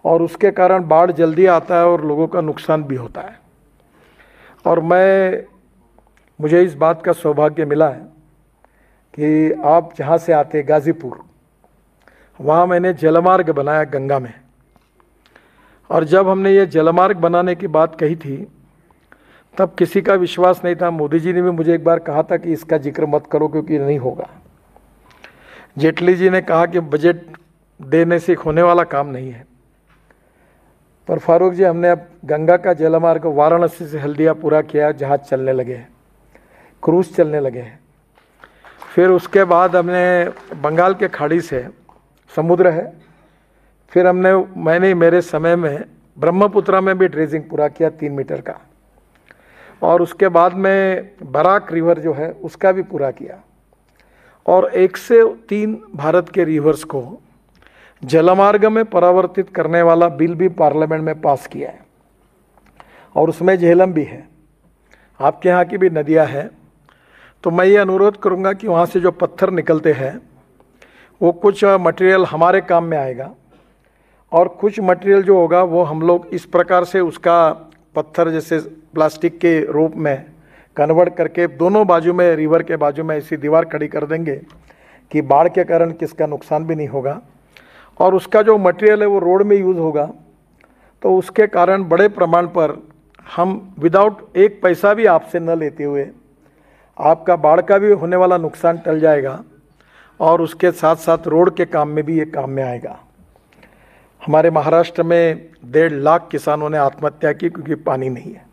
और उसके कारण बाढ़ जल्दी आता है और लोगों का नुकसान भी होता है। और मुझे इस बात का सौभाग्य मिला है कि आप जहाँ से आते गाज़ीपुर, वहाँ मैंने जलमार्ग बनाया गंगा में। और जब हमने ये जलमार्ग बनाने की बात कही थी तब किसी का विश्वास नहीं था। मोदी जी ने भी मुझे एक बार कहा था कि इसका जिक्र मत करो क्योंकि नहीं होगा। जेटली जी ने कहा कि बजट देने से होने वाला काम नहीं है। पर फारूक जी, हमने अब गंगा का जलमार्ग वाराणसी से हल्दिया पूरा किया, जहाज चलने लगे हैं, क्रूज चलने लगे हैं। फिर उसके बाद हमने बंगाल के खाड़ी से समुद्र है, फिर मैंने मेरे समय में ब्रह्मपुत्रा में भी ड्रेजिंग पूरा किया 3 मीटर का, और उसके बाद में बराक रिवर जो है उसका भी पूरा किया। और 1 से 3 भारत के रिवर्स को जलमार्ग में परिवर्तित करने वाला बिल भी पार्लियामेंट में पास किया है, और उसमें झेलम भी है। आपके यहाँ की भी नदियाँ हैं, तो मैं ये अनुरोध करूँगा कि वहाँ से जो पत्थर निकलते हैं वो कुछ मटेरियल हमारे काम में आएगा, और कुछ मटेरियल जो होगा वो हम लोग इस प्रकार से उसका पत्थर जैसे प्लास्टिक के रूप में कन्वर्ट करके दोनों बाजू में, रिवर के बाजू में ऐसी दीवार खड़ी कर देंगे कि बाढ़ के कारण किसका नुकसान भी नहीं होगा। और उसका जो मटेरियल है वो रोड में यूज़ होगा, तो उसके कारण बड़े प्रमाण पर हम विदाउट एक पैसा भी आपसे न लेते हुए आपका बाढ़ का भी होने वाला नुकसान टल जाएगा, और उसके साथ साथ रोड के काम में भी ये काम में आएगा। हमारे महाराष्ट्र में 1.5 लाख किसानों ने आत्महत्या की क्योंकि पानी नहीं है,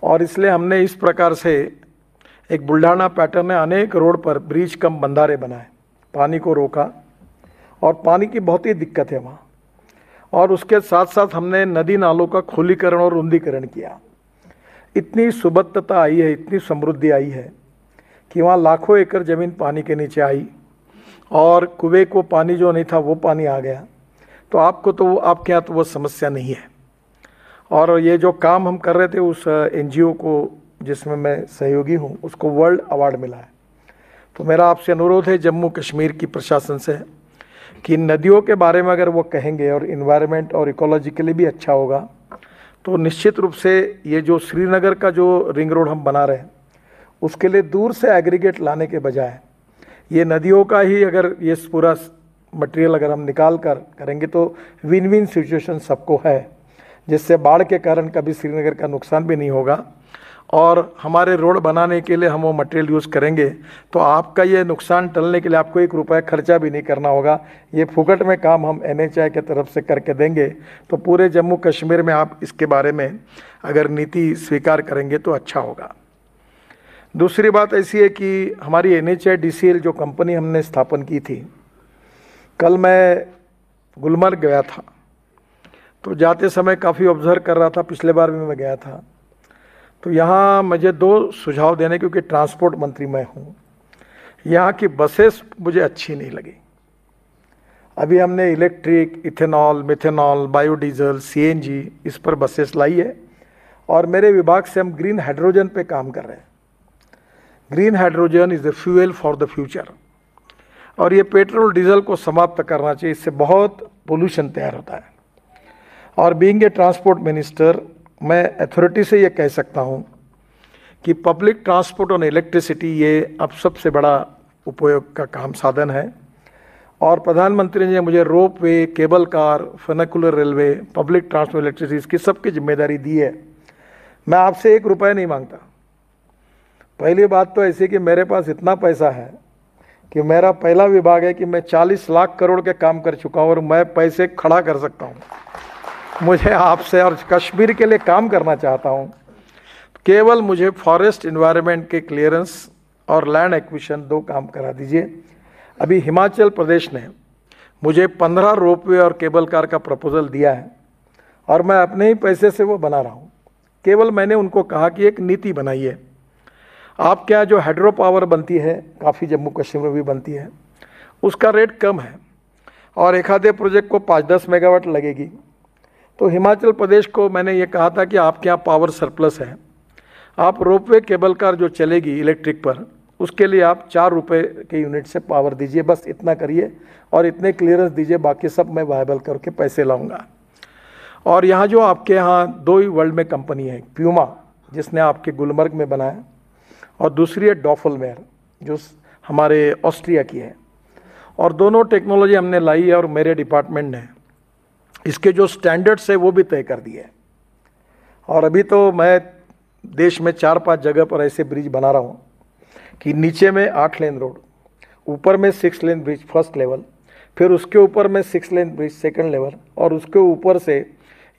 और इसलिए हमने इस प्रकार से एक बुल्ढाना पैटर्न में अनेक रोड पर ब्रिज कम बंधारे बनाए, पानी को रोका, और पानी की बहुत ही दिक्कत है वहाँ। और उसके साथ साथ हमने नदी नालों का खुलीकरण और रुंदीकरण किया। इतनी सुबद्धता आई है, इतनी समृद्धि आई है कि वहाँ लाखों एकड़ ज़मीन पानी के नीचे आई, और कुएं को पानी जो नहीं था वो पानी आ गया। तो आपके यहाँ तो वो समस्या नहीं है। और ये जो काम हम कर रहे थे उस NGO को जिसमें मैं सहयोगी हूँ, उसको वर्ल्ड अवार्ड मिला है। तो मेरा आपसे अनुरोध है जम्मू कश्मीर की प्रशासन से कि नदियों के बारे में अगर वो कहेंगे और इन्वायरमेंट और इकोलॉजी के लिए भी अच्छा होगा, तो निश्चित रूप से ये जो श्रीनगर का जो रिंग रोड हम बना रहे हैं उसके लिए दूर से एग्रीगेट लाने के बजाय ये नदियों का ही अगर ये पूरा मटेरियल अगर हम निकाल कर करेंगे तो विन विन सिचुएशन सबको है, जिससे बाढ़ के कारण कभी श्रीनगर का नुकसान भी नहीं होगा। और हमारे रोड बनाने के लिए हम वो मटेरियल यूज़ करेंगे तो आपका ये नुकसान टलने के लिए आपको 1 रुपया खर्चा भी नहीं करना होगा। ये फुकट में काम हम NHI के तरफ से करके देंगे। तो पूरे जम्मू कश्मीर में आप इसके बारे में अगर नीति स्वीकार करेंगे तो अच्छा होगा। दूसरी बात ऐसी है कि हमारी NHI DCL जो कंपनी हमने स्थापन की थी, कल मैं गुलमर्ग गया था, तो जाते समय काफ़ी ऑब्जर्व कर रहा था, पिछले बार भी मैं गया था। तो यहाँ मुझे 2 सुझाव देने, क्योंकि ट्रांसपोर्ट मंत्री मैं हूँ। यहाँ की बसेस मुझे अच्छी नहीं लगी। अभी हमने electric, ethanol, methanol, biodiesel, CNG इस पर बसेस लाई है, और मेरे विभाग से हम ग्रीन हाइड्रोजन पे काम कर रहे हैं। Green hydrogen is the fuel for the future, और ये पेट्रोल डीजल को समाप्त करना चाहिए, इससे बहुत पोल्यूशन तैयार होता है। और बीइंग ए ट्रांसपोर्ट मिनिस्टर, मैं अथॉरिटी से ये कह सकता हूँ कि पब्लिक ट्रांसपोर्ट और इलेक्ट्रिसिटी ये अब सबसे बड़ा उपयोग का काम साधन है। और प्रधानमंत्री ने मुझे ropeway, cable car, funicular railway, public transport, electricity, इसकी सबकी जिम्मेदारी दी है। मैं आपसे 1 रुपया नहीं मांगता। पहली बात तो ऐसी कि मेरे पास इतना पैसा है कि मेरा पहला विभाग है कि मैं 40 लाख करोड़ के काम कर चुका हूँ, और मैं पैसे खड़ा कर सकता हूँ। मुझे आपसे और कश्मीर के लिए काम करना चाहता हूँ। केवल मुझे फॉरेस्ट इन्वायरमेंट के क्लियरेंस और लैंड एक्विजिशन 2 काम करा दीजिए। अभी हिमाचल प्रदेश ने मुझे 15 रोपवे और केबल कार का प्रपोजल दिया है और मैं अपने ही पैसे से वो बना रहा हूँ। केवल मैंने उनको कहा कि एक नीति बनाइए, आपके यहाँ जो हाइड्रो पावर बनती है, काफ़ी जम्मू कश्मीर में भी बनती है, उसका रेट कम है और एक आधे प्रोजेक्ट को 5-10 मेगावाट लगेगी। तो हिमाचल प्रदेश को मैंने ये कहा था कि आपके यहाँ पावर सरप्लस है, आप रोपवे केबल कार जो चलेगी इलेक्ट्रिक पर, उसके लिए आप 4 रुपये के यूनिट से पावर दीजिए, बस इतना करिए और इतने क्लियरेंस दीजिए, बाकी सब मैं वायबल करके पैसे लाऊंगा। और यहाँ जो आपके यहाँ 2 ही वर्ल्ड में कंपनी है, प्यूमा जिसने आपके गुलमर्ग में बनाया और दूसरी है डॉफलमेयर जो हमारे ऑस्ट्रिया की है, और दोनों टेक्नोलॉजी हमने लाई है और मेरे डिपार्टमेंट ने इसके जो स्टैंडर्ड्स है वो भी तय कर दिए। और अभी तो मैं देश में 4-5 जगह पर ऐसे ब्रिज बना रहा हूँ कि नीचे में 8 लेन रोड, ऊपर में 6 लेन ब्रिज फर्स्ट लेवल, फिर उसके ऊपर में 6 लेन ब्रिज सेकंड लेवल, और उसके ऊपर से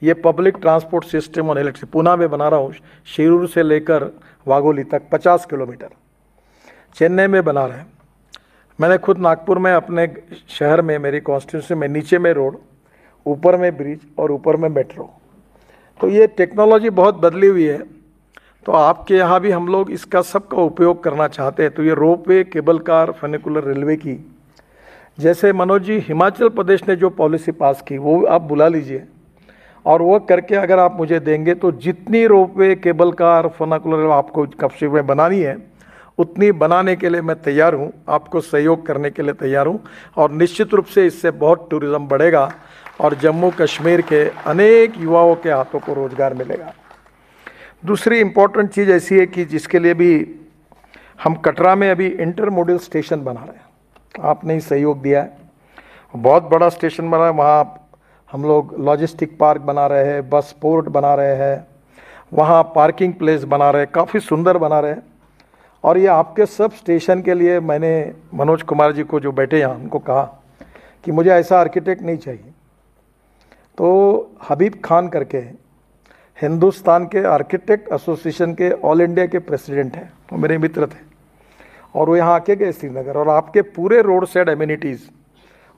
ये पब्लिक ट्रांसपोर्ट सिस्टम और इलेक्ट्रिक पुणे में बना रहा हूँ, शिरूर से लेकर वाघोली तक 50 किलोमीटर। चेन्नई में बना रहे हैं, मैंने खुद नागपुर में अपने शहर में मेरी कॉन्स्टिट्यूंसी में नीचे में रोड, ऊपर में ब्रिज और ऊपर में मेट्रो। तो ये टेक्नोलॉजी बहुत बदली हुई है, तो आपके यहाँ भी हम लोग इसका सबका उपयोग करना चाहते हैं। तो ये ropeway, cable car, funicular railway की, जैसे मनोज जी हिमाचल प्रदेश ने जो पॉलिसी पास की वो आप बुला लीजिए और वो करके अगर आप मुझे देंगे तो जितनी रोपवे, केबल कार, फनिकुलर आपको कश्मीर में बनानी है उतनी बनाने के लिए मैं तैयार हूँ, आपको सहयोग करने के लिए तैयार हूँ। और निश्चित रूप से इससे बहुत टूरिज़्म बढ़ेगा और जम्मू कश्मीर के अनेक युवाओं के हाथों को रोज़गार मिलेगा। दूसरी इम्पॉर्टेंट चीज़ ऐसी है कि जिसके लिए भी हम कटरा में अभी इंटरमोडल स्टेशन बना रहे हैं, आपने ही सहयोग दिया है, बहुत बड़ा स्टेशन बना है। वहाँ हम लोग लॉजिस्टिक पार्क बना रहे हैं, बस पोर्ट बना रहे हैं, वहाँ पार्किंग प्लेस बना रहे हैं, काफ़ी सुंदर बना रहे हैं। और ये आपके सब स्टेशन के लिए मैंने मनोज कुमार जी को जो बैठे यहाँ उनको कहा कि मुझे ऐसा आर्किटेक्ट नहीं चाहिए। तो हबीब खान करके हिंदुस्तान के आर्किटेक्ट एसोसिएशन के ऑल इंडिया के प्रेसिडेंट हैं, वो मेरे मित्र थे और वो यहाँ आके गए श्रीनगर, और आपके पूरे रोड साइड एमिनिटीज़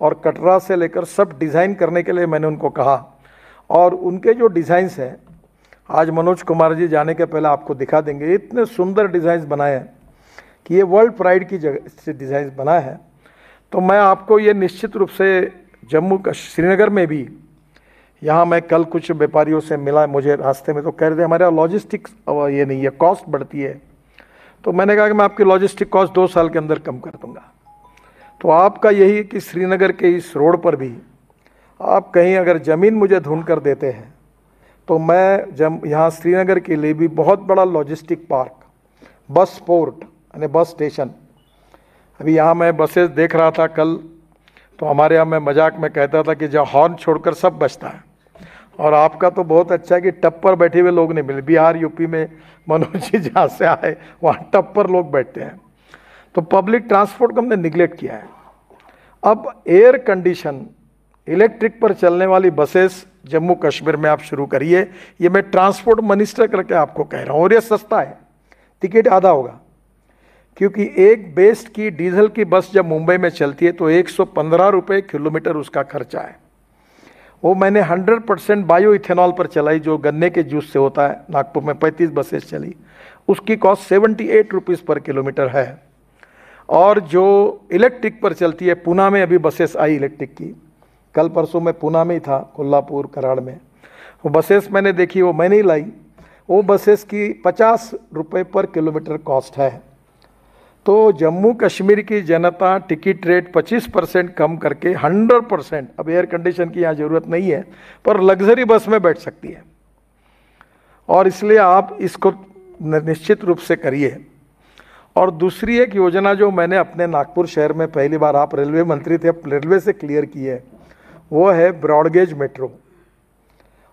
और कटरा से लेकर सब डिज़ाइन करने के लिए मैंने उनको कहा। और उनके जो डिज़ाइंस हैं आज मनोज कुमार जी जाने के पहले आपको दिखा देंगे, इतने सुंदर डिज़ाइंस बनाए हैं कि ये वर्ल्ड प्राइड की जगह से डिज़ाइंस बनाए हैं। तो मैं आपको ये निश्चित रूप से जम्मू श्रीनगर में भी, यहाँ मैं कल कुछ व्यापारियों से मिला, मुझे रास्ते में तो कह रहे थे हमारे यहाँ लॉजिस्टिक्स ये नहीं है, कॉस्ट बढ़ती है। तो मैंने कहा कि मैं आपकी लॉजिस्टिक कॉस्ट 2 साल के अंदर कम कर दूंगा। तो आपका यही है कि श्रीनगर के इस रोड पर भी आप कहीं अगर ज़मीन मुझे ढूंढ कर देते हैं तो मैं यहाँ श्रीनगर के लिए भी बहुत बड़ा लॉजिस्टिक पार्क, बस पोर्ट यानी बस स्टेशन, अभी यहाँ मैं बसेस देख रहा था कल, तो हमारे यहाँ मैं मजाक में कहता था कि जहाँ हॉर्न छोड़कर सब बचता है। और आपका तो बहुत अच्छा है कि टप पर बैठे हुए लोग नहीं मिले। बिहार यूपी में मनोज जी जहाँ से आए वहाँ टप पर लोग बैठते हैं। तो पब्लिक ट्रांसपोर्ट को हमने निगलेक्ट किया है। अब एयर कंडीशन इलेक्ट्रिक पर चलने वाली बसेस जम्मू कश्मीर में आप शुरू करिए, ये मैं ट्रांसपोर्ट मिनिस्टर करके आपको कह रहा हूँ। और ये सस्ता है, टिकट आधा होगा, क्योंकि एक बेस्ट की डीजल की बस जब मुंबई में चलती है तो 115 रुपये किलोमीटर उसका खर्चा है। वो मैंने 100% बायो इथेनॉल पर चलाई जो गन्ने के जूस से होता है, नागपुर में 35 बसेस चली, उसकी कॉस्ट 78 रुपीज़ पर किलोमीटर है। और जो इलेक्ट्रिक पर चलती है, पुणे में अभी बसेस आई इलेक्ट्रिक की, कल परसों मैं पुणे में ही था, कोल्हापुर कराड़ में, वो बसेस मैंने देखी, वो मैंने ही लाई। वो बसेस की 50 रुपये पर किलोमीटर कॉस्ट है। तो जम्मू कश्मीर की जनता टिकट रेट 25% कम करके 100%, अब एयर कंडीशन की यहाँ ज़रूरत नहीं है, पर लग्जरी बस में बैठ सकती है। और इसलिए आप इसको निश्चित रूप से करिए। और दूसरी एक योजना जो मैंने अपने नागपुर शहर में पहली बार, आप रेलवे मंत्री थे, रेलवे से क्लियर की है, वो है ब्रॉडगेज मेट्रो।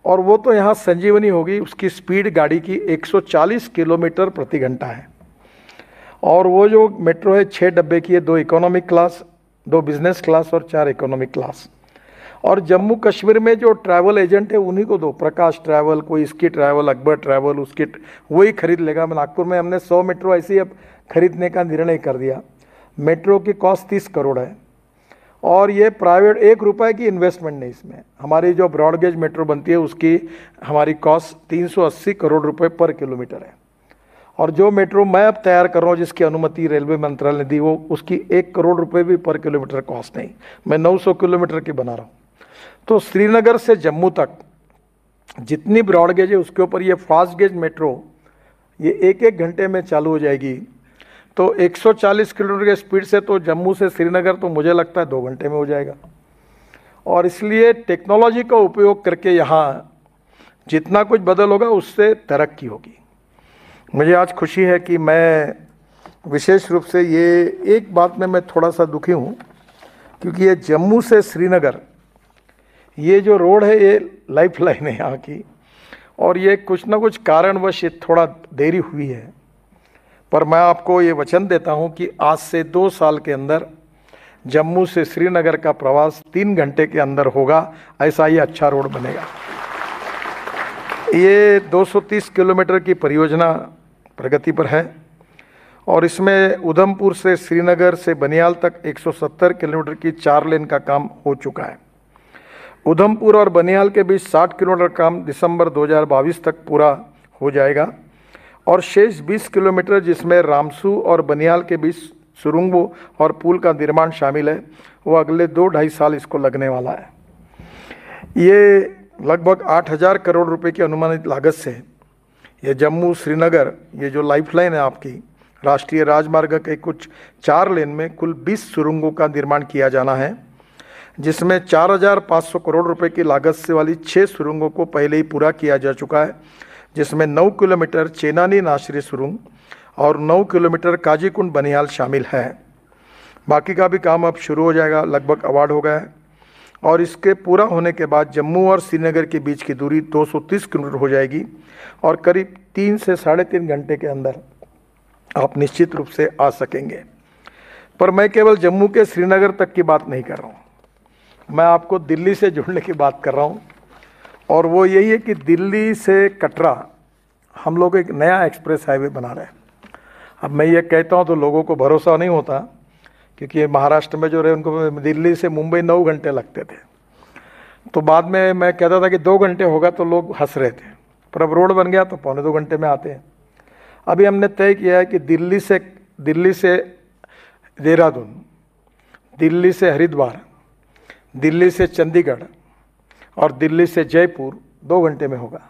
और वो तो यहाँ संजीवनी होगी, उसकी स्पीड गाड़ी की 140 किलोमीटर प्रति घंटा है। और वो जो मेट्रो है 6 डब्बे की है, 2 इकोनॉमिक क्लास, 2 बिजनेस क्लास और 4 इकोनॉमिक क्लास। और जम्मू कश्मीर में जो ट्रैवल एजेंट है उन्हीं को दो, प्रकाश ट्रैवल, कोई इसकी ट्रैवल, अकबर ट्रैवल, उसकी वही खरीद लेगा। नागपुर में हमने 100 मेट्रो ऐसी अब खरीदने का निर्णय कर दिया। मेट्रो की कॉस्ट 30 करोड़ है और ये प्राइवेट 1 रुपए की इन्वेस्टमेंट नहीं इसमें। हमारी जो ब्रॉडगेज मेट्रो बनती है उसकी हमारी कॉस्ट 380 करोड़ रुपए पर किलोमीटर है और जो मेट्रो मैं अब तैयार कर रहा हूँ जिसकी अनुमति रेलवे मंत्रालय ने दी वो उसकी 1 करोड़ रुपए भी पर किलोमीटर कॉस्ट नहीं, मैं 900 किलोमीटर की बना रहा हूँ। तो श्रीनगर से जम्मू तक जितनी ब्रॉडगेज है उसके ऊपर ये फास्ट गेज मेट्रो ये 1-1 घंटे में चालू हो जाएगी। तो 140 किलोमीटर की स्पीड से तो जम्मू से श्रीनगर तो मुझे लगता है 2 घंटे में हो जाएगा। और इसलिए टेक्नोलॉजी का उपयोग करके यहाँ जितना कुछ बदल होगा उससे तरक्की होगी। मुझे आज खुशी है कि मैं विशेष रूप से ये एक बात में मैं थोड़ा सा दुखी हूँ क्योंकि ये जम्मू से श्रीनगर ये जो रोड है ये लाइफ लाइन है यहाँ की और ये कुछ ना कुछ कारणवश ये थोड़ा देरी हुई है। पर मैं आपको ये वचन देता हूँ कि आज से 2 साल के अंदर जम्मू से श्रीनगर का प्रवास 3 घंटे के अंदर होगा, ऐसा ये अच्छा रोड बनेगा। ये 230 किलोमीटर की परियोजना प्रगति पर है और इसमें उधमपुर से श्रीनगर से बनियाल तक 170 किलोमीटर की 4 लेन का काम हो चुका है। उधमपुर और बनियाल के बीच 60 किलोमीटर काम दिसंबर 2022 तक पूरा हो जाएगा और शेष 20 किलोमीटर जिसमें रामसू और बनियाल के बीच सुरंगों और पुल का निर्माण शामिल है वो अगले 2-2.5 साल इसको लगने वाला है। ये लगभग 8,000 करोड़ रुपए की अनुमानित लागत से ये जम्मू श्रीनगर ये जो लाइफलाइन है आपकी राष्ट्रीय राजमार्ग के कुछ 4 लेन में कुल 20 सुरंगों का निर्माण किया जाना है, जिसमें 4,500 करोड़ रुपए की लागत से वाली 6 सुरंगों को पहले ही पूरा किया जा चुका है, जिसमें 9 किलोमीटर चेनानी नाशरी सुरंग और 9 किलोमीटर काजीकुंड बनिहाल शामिल है। बाकी का भी काम अब शुरू हो जाएगा, लगभग अवार्ड हो गया है और इसके पूरा होने के बाद जम्मू और श्रीनगर के बीच की दूरी 230 किलोमीटर हो जाएगी और करीब 3 से 3.5 घंटे के अंदर आप निश्चित रूप से आ सकेंगे। पर मैं केवल जम्मू के श्रीनगर तक की बात नहीं कर रहा हूँ, मैं आपको दिल्ली से जुड़ने की बात कर रहा हूँ और वो यही है कि दिल्ली से कटरा हम लोग एक नया एक्सप्रेस हाईवे बना रहे हैं। अब मैं ये कहता हूँ तो लोगों को भरोसा नहीं होता क्योंकि महाराष्ट्र में जो रहे उनको दिल्ली से मुंबई 9 घंटे लगते थे, तो बाद में मैं कहता था कि 2 घंटे होगा तो लोग हंस रहे थे, पर अब रोड बन गया तो 1.25-2 घंटे में आते हैं। अभी हमने तय किया है कि दिल्ली से देहरादून, दिल्ली से हरिद्वार, दिल्ली से चंडीगढ़ और दिल्ली से जयपुर 2 घंटे में होगा।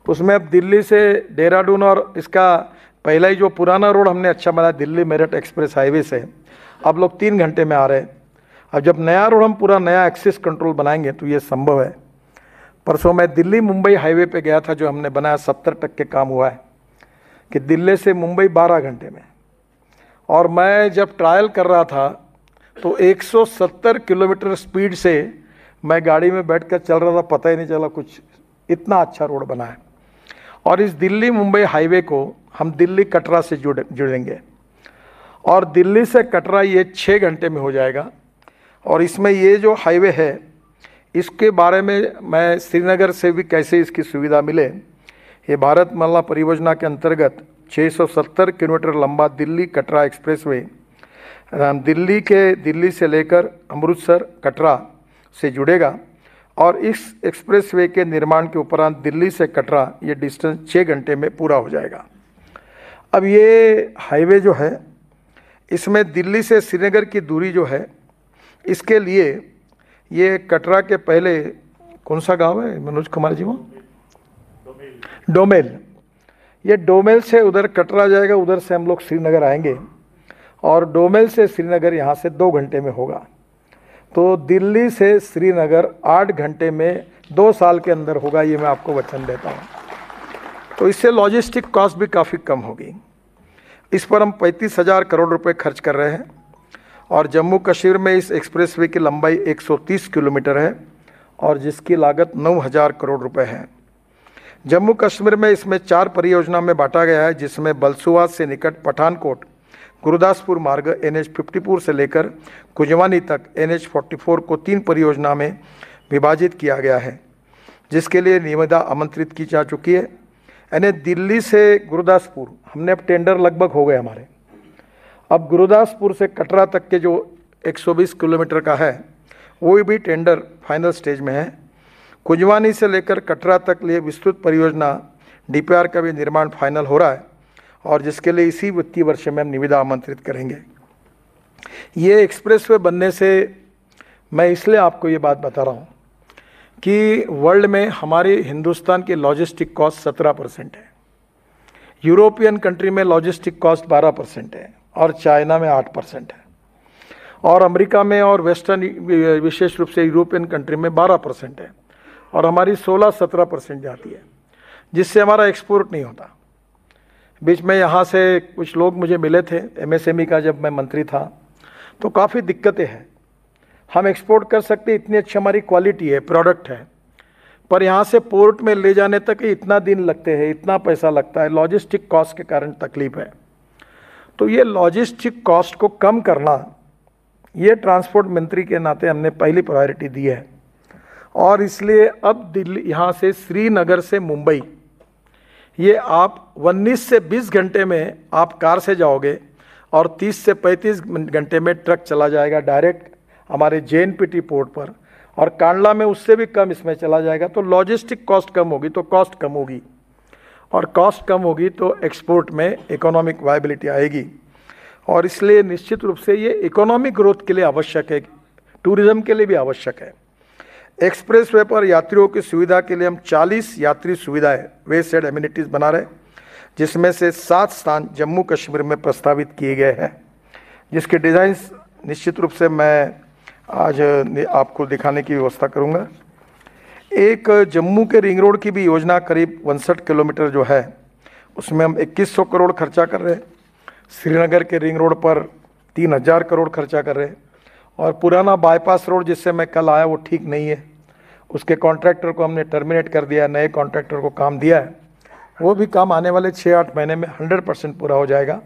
उसमें अब दिल्ली से देहरादून और इसका पहला ही जो पुराना रोड हमने अच्छा बनाया दिल्ली मेरठ एक्सप्रेस हाईवे से, अब लोग 3 घंटे में आ रहे हैं। अब जब नया रोड हम पूरा नया एक्सेस कंट्रोल बनाएंगे तो ये संभव है। परसों मैं दिल्ली मुंबई हाईवे पे गया था जो हमने बनाया, 70% काम हुआ है कि दिल्ली से मुंबई 12 घंटे में, और मैं जब ट्रायल कर रहा था तो 170 किलोमीटर स्पीड से मैं गाड़ी में बैठकर चल रहा था, पता ही नहीं चला कुछ, इतना अच्छा रोड बना है। और इस दिल्ली मुंबई हाईवे को हम दिल्ली कटरा से जुड़ेंगे और दिल्ली से कटरा ये 6 घंटे में हो जाएगा। और इसमें ये जो हाईवे है इसके बारे में मैं श्रीनगर से भी कैसे इसकी सुविधा मिले, ये भारत माला परियोजना के अंतर्गत 670 किलोमीटर लंबा दिल्ली कटरा एक्सप्रेसवे दिल्ली से लेकर अमृतसर कटरा से जुड़ेगा और इस एक्सप्रेसवे के निर्माण के उपरांत दिल्ली से कटरा ये डिस्टेंस 6 घंटे में पूरा हो जाएगा। अब ये हाईवे जो है इसमें दिल्ली से श्रीनगर की दूरी जो है इसके लिए ये कटरा के पहले कौन सा गांव है मनोज कुमार जी, वो डोमेल, ये डोमेल से उधर कटरा जाएगा, उधर से हम लोग श्रीनगर आएंगे और डोमेल से श्रीनगर यहाँ से 2 घंटे में होगा। तो दिल्ली से श्रीनगर 8 घंटे में 2 साल के अंदर होगा, ये मैं आपको वचन देता हूँ। तो इससे लॉजिस्टिक कॉस्ट भी काफ़ी कम होगी। इस पर हम 35,000 करोड़ रुपए खर्च कर रहे हैं और जम्मू कश्मीर में इस एक्सप्रेसवे की लंबाई 130 किलोमीटर है और जिसकी लागत 9,000 करोड़ रुपए है। जम्मू कश्मीर में इसमें 4 परियोजना में बांटा गया है, जिसमें बलसुआ से निकट पठानकोट गुरुदासपुर मार्ग NH54 से लेकर कुंजवानी तक NH44 को 3 परियोजना में विभाजित किया गया है, जिसके लिए निविदा आमंत्रित की जा चुकी है। यानी दिल्ली से गुरुदासपुर हमने अब टेंडर लगभग हो गए हमारे, अब गुरुदासपुर से कटरा तक के जो 120 किलोमीटर का है वो भी टेंडर फाइनल स्टेज में है। कुंजवानी से लेकर कटरा तक लिए विस्तृत परियोजना डीपीआर का भी निर्माण फाइनल हो रहा है और जिसके लिए इसी वित्तीय वर्ष में हम निविदा आमंत्रित करेंगे। ये एक्सप्रेसवे बनने से मैं इसलिए आपको ये बात बता रहा हूँ कि वर्ल्ड में हमारे हिंदुस्तान की लॉजिस्टिक कॉस्ट 17% है, यूरोपियन कंट्री में लॉजिस्टिक कॉस्ट 12% है और चाइना में 8% है और अमेरिका में और वेस्टर्न विशेष रूप से यूरोपियन कंट्री में 12% है और हमारी 16-17% जाती है, जिससे हमारा एक्सपोर्ट नहीं होता। बीच में यहाँ से कुछ लोग मुझे मिले थे एमएसएमई का, जब मैं मंत्री था, तो काफ़ी दिक्कतें हैं। हम एक्सपोर्ट कर सकते, इतनी अच्छी हमारी क्वालिटी है, प्रोडक्ट है, पर यहाँ से पोर्ट में ले जाने तक इतना दिन लगते हैं, इतना पैसा लगता है, लॉजिस्टिक कॉस्ट के कारण तकलीफ है। तो ये लॉजिस्टिक कॉस्ट को कम करना, ये ट्रांसपोर्ट मंत्री के नाते हमने पहली प्रायोरिटी दी है और इसलिए अब दिल्ली, यहाँ से श्रीनगर से मुंबई, ये आप 19 से 20 घंटे में आप कार से जाओगे और 30 से 35 घंटे में ट्रक चला जाएगा डायरेक्ट हमारे JNPT पोर्ट पर और कांडला में उससे भी कम इसमें चला जाएगा। तो लॉजिस्टिक कॉस्ट कम होगी तो कॉस्ट कम होगी और कॉस्ट कम होगी तो एक्सपोर्ट में इकोनॉमिक वायबिलिटी आएगी और इसलिए निश्चित रूप से ये इकोनॉमिक ग्रोथ के लिए आवश्यक है, टूरिज्म के लिए भी आवश्यक है। एक्सप्रेसवे पर यात्रियों की सुविधा के लिए हम 40 यात्री सुविधाएं वे साइड एमिनिटीज़ बना रहे, जिसमें से 7 स्थान जम्मू कश्मीर में प्रस्तावित किए गए हैं, जिसके डिज़ाइन निश्चित रूप से मैं आज आपको दिखाने की व्यवस्था करूंगा। एक जम्मू के रिंग रोड की भी योजना करीब 59 किलोमीटर जो है उसमें हम 2100 करोड़ खर्चा कर रहे हैं। श्रीनगर के रिंग रोड पर 3000 करोड़ खर्चा कर रहे हैं और पुराना बाईपास रोड जिससे मैं कल आया वो ठीक नहीं है, उसके कॉन्ट्रैक्टर को हमने टर्मिनेट कर दिया, नए कॉन्ट्रैक्टर को काम दिया है, वो भी काम आने वाले 6-8 महीने में 100% पूरा हो जाएगा,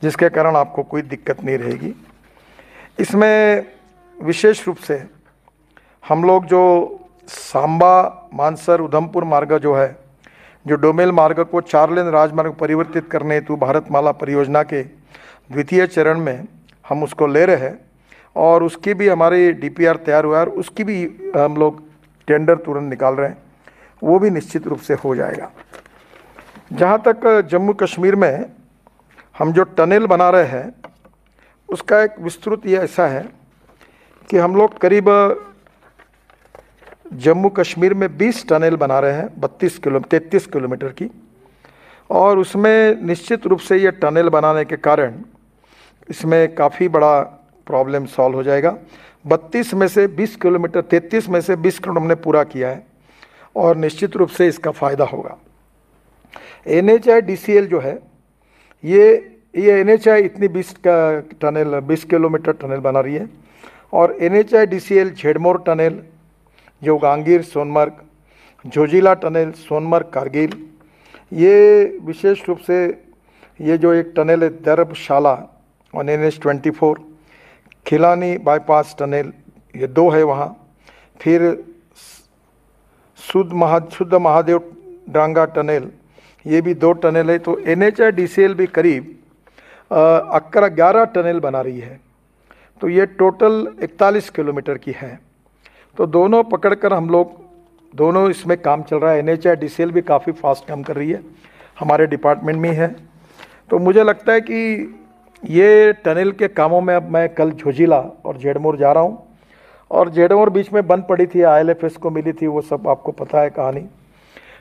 जिसके कारण आपको कोई दिक्कत नहीं रहेगी। इसमें विशेष रूप से हम लोग जो सांबा मानसर उधमपुर मार्ग जो है, जो डोमेल मार्ग को 4 लेन राजमार्ग परिवर्तित करने हेतु भारतमाला परियोजना के द्वितीय चरण में हम उसको ले रहे हैं और उसकी भी हमारी डीपीआर तैयार हुआ है और उसकी भी हम लोग टेंडर तुरंत निकाल रहे हैं, वो भी निश्चित रूप से हो जाएगा। जहाँ तक जम्मू कश्मीर में हम जो टनल बना रहे हैं उसका एक विस्तृत ये ऐसा है कि हम लोग करीब जम्मू कश्मीर में 20 टनल बना रहे हैं 33 किलोमीटर की और उसमें निश्चित रूप से ये टनल बनाने के कारण इसमें काफ़ी बड़ा प्रॉब्लम सॉल्व हो जाएगा। 32 में से 20 किलोमीटर 33 में से 20 किलोमीटर हमने पूरा किया है और निश्चित रूप से इसका फ़ायदा होगा। NHIDCL जो है ये NHI इतनी 20 किलोमीटर टनल बना रही है और NHIDCL झेडमोर टनल, जो गांगीर सोनमर्ग, जोजिला टनल सोनमर्ग कारगिल, ये विशेष रूप से ये जो एक टनल है दरबशाला और NH24, खिलानी बाईपास टनल, ये 2 है वहाँ, फिर शुद्ध महादेव डांगा टनल, ये भी 2 टनल है। तो NHIDCL भी करीब 11 टनल बना रही है, तो ये टोटल 41 किलोमीटर की है। तो दोनों पकड़कर हम लोग दोनों इसमें काम चल रहा है। NHIDCL भी काफ़ी फास्ट काम कर रही है, हमारे डिपार्टमेंट में है। तो मुझे लगता है कि ये टनल के कामों में अब मैं कल झोजिला और झेडमोर जा रहा हूँ और झेडमोर बीच में बंद पड़ी थी, ILFS को मिली थी, वो सब आपको पता है कहानी।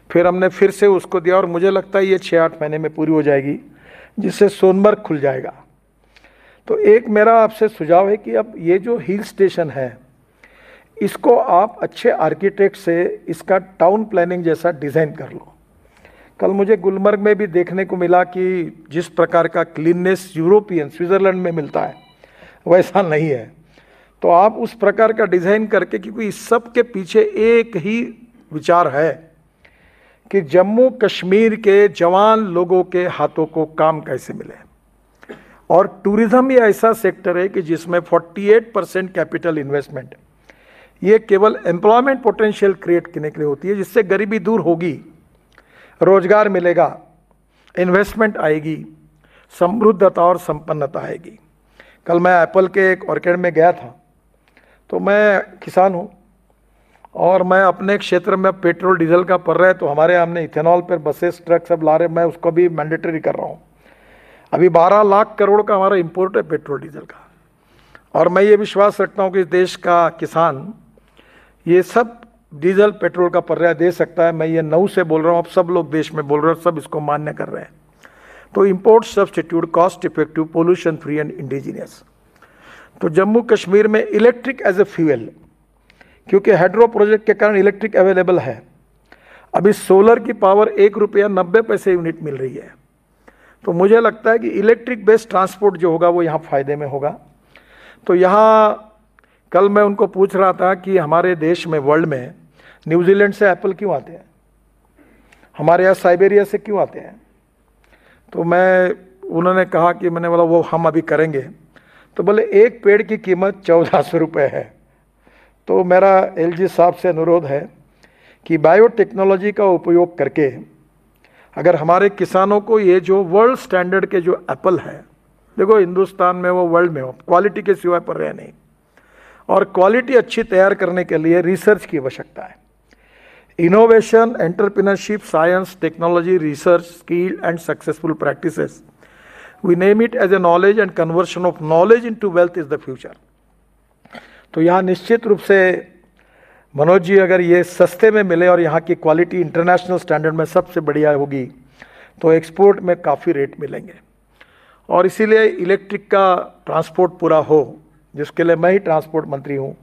फिर हमने फिर से उसको दिया और मुझे लगता है ये 6-8 महीने में पूरी हो जाएगी, जिससे सोनमर्ग खुल जाएगा। तो एक मेरा आपसे सुझाव है कि अब ये जो हिल स्टेशन है इसको आप अच्छे आर्किटेक्ट से इसका टाउन प्लानिंग जैसा डिज़ाइन कर लो। कल मुझे गुलमर्ग में भी देखने को मिला कि जिस प्रकार का क्लीननेस यूरोपियन स्विट्ज़रलैंड में मिलता है वैसा नहीं है। तो आप उस प्रकार का डिज़ाइन करके, क्योंकि इस सब के पीछे एक ही विचार है कि जम्मू कश्मीर के जवान लोगों के हाथों को काम कैसे मिले। और टूरिज्म ही ऐसा सेक्टर है कि जिसमें 48% कैपिटल इन्वेस्टमेंट, ये केवल एम्प्लॉयमेंट पोटेंशियल क्रिएट करने के लिए होती है, जिससे गरीबी दूर होगी, रोजगार मिलेगा, इन्वेस्टमेंट आएगी, समृद्धता और संपन्नता आएगी। कल मैं एप्पल के एक ऑर्किड में गया था, तो मैं किसान हूँ और मैं अपने क्षेत्र में पेट्रोल डीजल का पड़ रहा है, तो हमारे हमने इथेनॉल पर बसेस ट्रक सब ला रहे, मैं उसको भी मैंडेटरी कर रहा हूँ। अभी 12 लाख करोड़ का हमारा इंपोर्ट है पेट्रोल डीजल का, और मैं ये विश्वास रखता हूँ कि इस देश का किसान ये सब डीजल पेट्रोल का पर्याय दे सकता है। मैं ये 9 से बोल रहा हूँ, अब सब लोग देश में बोल रहे हैं, सब इसको मान्य कर रहे हैं। तो import substitute, cost effective, pollution free and indigenous. तो जम्मू कश्मीर में इलेक्ट्रिक एज ए फ्यूल, क्योंकि हाइड्रो प्रोजेक्ट के कारण इलेक्ट्रिक अवेलेबल है। अभी सोलर की पावर 1 रुपया 90 पैसे यूनिट मिल रही है। तो मुझे लगता है कि इलेक्ट्रिक बेस्ड ट्रांसपोर्ट जो होगा वो यहाँ फ़ायदे में होगा। तो यहाँ कल मैं उनको पूछ रहा था कि हमारे देश में, वर्ल्ड में, न्यूजीलैंड से एप्पल क्यों आते हैं, हमारे यहाँ साइबेरिया से क्यों आते हैं। तो उन्होंने कहा कि मैंने बोला वो हम अभी करेंगे। तो बोले एक पेड़ की कीमत 1400 रुपये है। तो मेरा एलजी साहब से अनुरोध है कि बायोटेक्नोलॉजी का उपयोग करके अगर हमारे किसानों को ये जो वर्ल्ड स्टैंडर्ड के जो एप्पल है, देखो हिंदुस्तान में वो वर्ल्ड में हो, क्वालिटी के सिवाय पर रहे नहीं, और क्वालिटी अच्छी तैयार करने के लिए रिसर्च की आवश्यकता है। Innovation, entrepreneurship, science, technology, research, skill and successful practices, we name it as a knowledge and conversion of knowledge into wealth is the future. तो यहाँ निश्चित रूप से मनोज जी, अगर ये सस्ते में मिले और यहाँ की क्वालिटी इंटरनेशनल स्टैंडर्ड में सबसे बढ़िया होगी, तो एक्सपोर्ट में काफ़ी रेट मिलेंगे। और इसीलिए इलेक्ट्रिक का ट्रांसपोर्ट पूरा हो, जिसके लिए मैं ही ट्रांसपोर्ट मंत्री हूँ।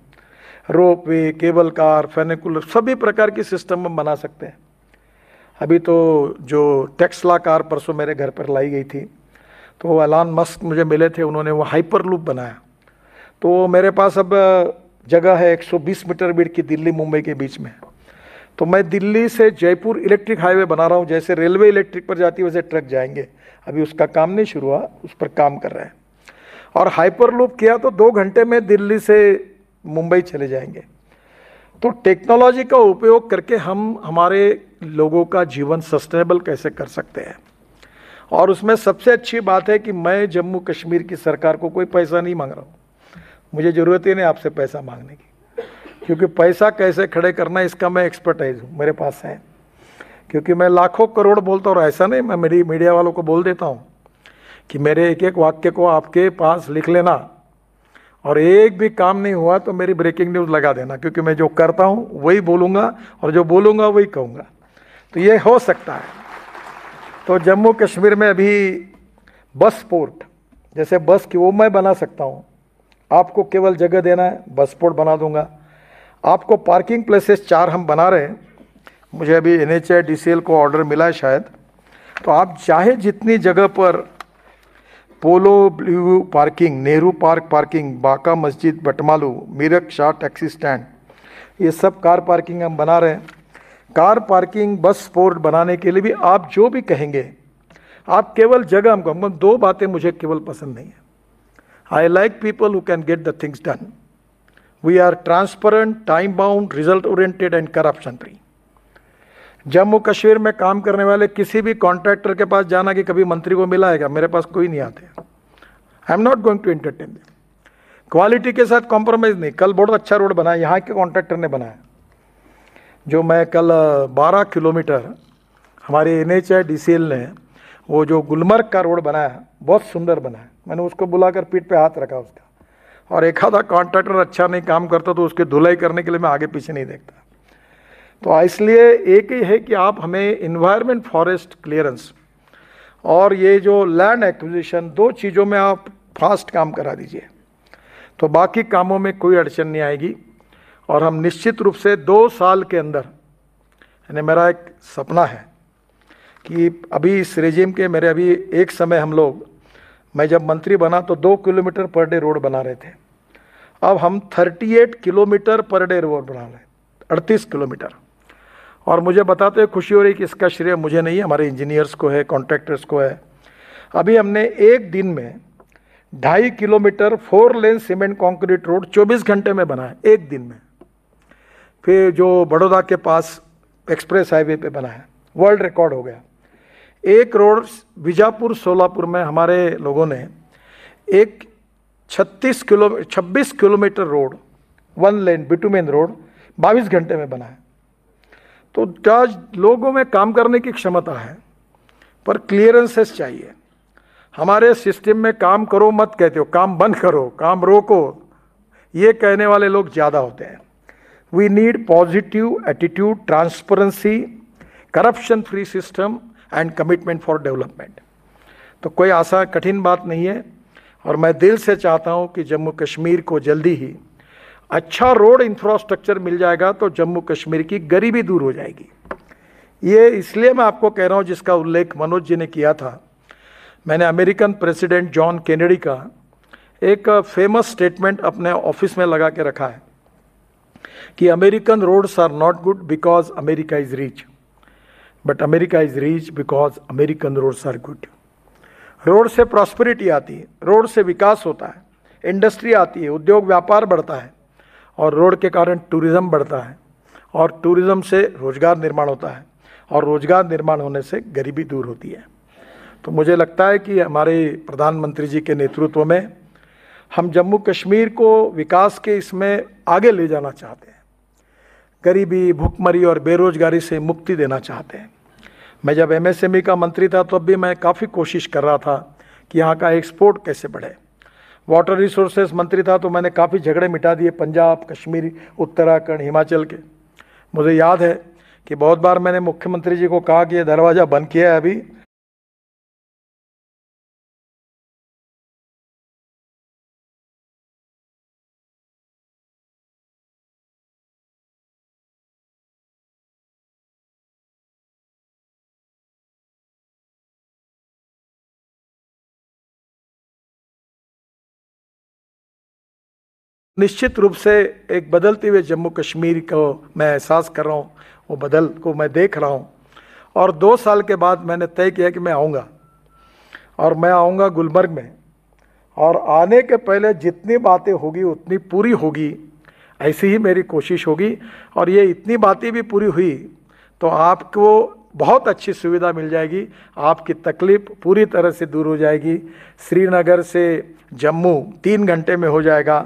रोप वे, केबल कार, फेनिकुलर, सभी प्रकार की सिस्टम हम बना सकते हैं। अभी तो जो टेस्ला कार परसों मेरे घर पर लाई गई थी, तो एलन मस्क मुझे मिले थे, उन्होंने वो हाइपर लूप बनाया। तो मेरे पास अब जगह है 120 मीटर बीट की, दिल्ली मुंबई के बीच में। तो मैं दिल्ली से जयपुर इलेक्ट्रिक हाईवे बना रहा हूँ। जैसे रेलवे इलेक्ट्रिक पर जाती है वैसे ट्रक जाएंगे। अभी उसका काम नहीं शुरू हुआ, उस पर काम कर रहे हैं। और हाइपर लूप किया तो 2 घंटे में दिल्ली से मुंबई चले जाएंगे। तो टेक्नोलॉजी का उपयोग करके हम हमारे लोगों का जीवन सस्टेनेबल कैसे कर सकते हैं। और उसमें सबसे अच्छी बात है कि मैं जम्मू कश्मीर की सरकार को कोई पैसा नहीं मांग रहा हूँ। मुझे ज़रूरत ही नहीं आपसे पैसा मांगने की, क्योंकि पैसा कैसे खड़े करना है इसका मैं एक्सपर्टाइज हूँ, मेरे पास है। क्योंकि मैं लाखों करोड़ बोलता हूँ, ऐसा नहीं मैं मेरी मीडिया वालों को बोल देता हूँ कि मेरे एक एक वाक्य को आपके पास लिख लेना, और एक भी काम नहीं हुआ तो मेरी ब्रेकिंग न्यूज़ लगा देना, क्योंकि मैं जो करता हूँ वही बोलूँगा और जो बोलूँगा वही कहूँगा। तो ये हो सकता है। तो जम्मू कश्मीर में अभी बस पोर्ट, जैसे बस की, वो मैं बना सकता हूँ। आपको केवल जगह देना है, बस पोर्ट बना दूंगा। आपको पार्किंग प्लेसेस 4 हम बना रहे हैं। मुझे अभी NHAIDCL को ऑर्डर मिला है शायद। तो आप चाहे जितनी जगह पर Polo blue parking, Nehru park parking, Baka Masjid, Batmaloo, Mirak Shah taxi stand, ये सब कार पार्किंग हम बना रहे हैं। कार पार्किंग, बस पोर्ट बनाने के लिए भी आप जो भी कहेंगे, आप केवल जगह हमको, 2 बातें मुझे केवल पसंद नहीं है। I like people who can get the things done. We are transparent, time bound, result oriented and corruption free. Jammu Kashmir में काम करने वाले किसी भी कॉन्ट्रैक्टर के पास जाना कि कभी मंत्री को मिला है क्या, मेरे पास कोई नहीं आते। I am not going to entertain them. Quality के साथ कॉम्प्रोमाइज़ नहीं। कल बहुत अच्छा रोड बनाया, यहाँ के कॉन्ट्रैक्टर ने बनाया। जो मैं कल 12 किलोमीटर हमारे NHAIDCL ने वो जो गुलमर्ग का रोड बनाया, बहुत सुंदर बनाया। मैंने उसको बुलाकर पीठ पे हाथ रखा उसका। और एक आधा कॉन्ट्रैक्टर अच्छा नहीं काम करता तो उसकी धुलाई करने के लिए मैं आगे पीछे नहीं देखता। तो इसलिए एक ही है कि आप हमें इन्वायरमेंट, फॉरेस्ट क्लियरेंस और ये जो लैंड एक्विजिशन, 2 चीज़ों में आप फास्ट काम करा दीजिए, तो बाकी कामों में कोई अड़चन नहीं आएगी। और हम निश्चित रूप से 2 साल के अंदर, यानी मेरा एक सपना है कि अभी इस रेजिम के मेरे अभी एक समय हम लोग, मैं जब मंत्री बना तो 2 किलोमीटर पर डे रोड बना रहे थे। अब हम 38 किलोमीटर पर डे रोड बना रहे हैं, 38 किलोमीटर। और मुझे बताते हुए खुशी हो रही कि इसका श्रेय मुझे नहीं है, हमारे इंजीनियर्स को है, कॉन्ट्रैक्टर्स को है। अभी हमने एक दिन में 2.5 किलोमीटर 4 लेन सीमेंट कंक्रीट रोड 24 घंटे में बनाया, एक दिन में। फिर जो बड़ौदा के पास एक्सप्रेस हाईवे पे बना है, वर्ल्ड रिकॉर्ड हो गया। एक रोड बीजापुर सोलापुर में हमारे लोगों ने एक 26 किलोमीटर रोड, 1 लेन बिटुमेन रोड 22 घंटे में बनाया। तो आज लोगों में काम करने की क्षमता है, पर क्लियरेंसेस चाहिए। हमारे सिस्टम में काम करो मत कहते हो, काम बंद करो, काम रोको, ये कहने वाले लोग ज़्यादा होते हैं। We need positive attitude, transparency, corruption free system and commitment for development. तो कोई आसान कठिन बात नहीं है, और मैं दिल से चाहता हूं कि जम्मू कश्मीर को जल्दी ही अच्छा रोड इंफ्रास्ट्रक्चर मिल जाएगा तो जम्मू कश्मीर की गरीबी दूर हो जाएगी। ये इसलिए मैं आपको कह रहा हूं, जिसका उल्लेख मनोज जी ने किया था। मैंने अमेरिकन प्रेसिडेंट जॉन केनेडी का एक फेमस स्टेटमेंट अपने ऑफिस में लगा के रखा है कि American roads are not good because America is rich, but America is rich because American roads are good. Road से प्रॉस्पेरिटी आती है, रोड से विकास होता है, इंडस्ट्री आती है, उद्योग व्यापार बढ़ता है, और रोड के कारण टूरिज्म बढ़ता है, और टूरिज्म से रोजगार निर्माण होता है, और रोजगार निर्माण होने से गरीबी दूर होती है। तो मुझे लगता है कि हमारे प्रधानमंत्री जी के नेतृत्व में हम जम्मू कश्मीर को विकास के इसमें आगे ले जाना चाहते हैं, गरीबी, भुखमरी और बेरोजगारी से मुक्ति देना चाहते हैं। मैं जब MSME का मंत्री था तब भी मैं काफ़ी कोशिश कर रहा था कि यहाँ का एक्सपोर्ट कैसे बढ़े। वाटर रिसोर्सेज मंत्री था तो मैंने काफ़ी झगड़े मिटा दिए पंजाब, कश्मीर, उत्तराखंड, हिमाचल के। मुझे याद है कि बहुत बार मैंने मुख्यमंत्री जी को कहा कि ये दरवाज़ा बंद किया है अभी, निश्चित रूप से एक बदलते हुए जम्मू कश्मीर को मैं एहसास कर रहा हूँ, वो बदल को मैं देख रहा हूँ। और 2 साल के बाद मैंने तय किया कि मैं आऊँगा, और मैं आऊँगा गुलमर्ग में, और आने के पहले जितनी बातें होगी उतनी पूरी होगी, ऐसी ही मेरी कोशिश होगी। और ये इतनी बातें भी पूरी हुई तो आपको बहुत अच्छी सुविधा मिल जाएगी, आपकी तकलीफ पूरी तरह से दूर हो जाएगी। श्रीनगर से जम्मू 3 घंटे में हो जाएगा,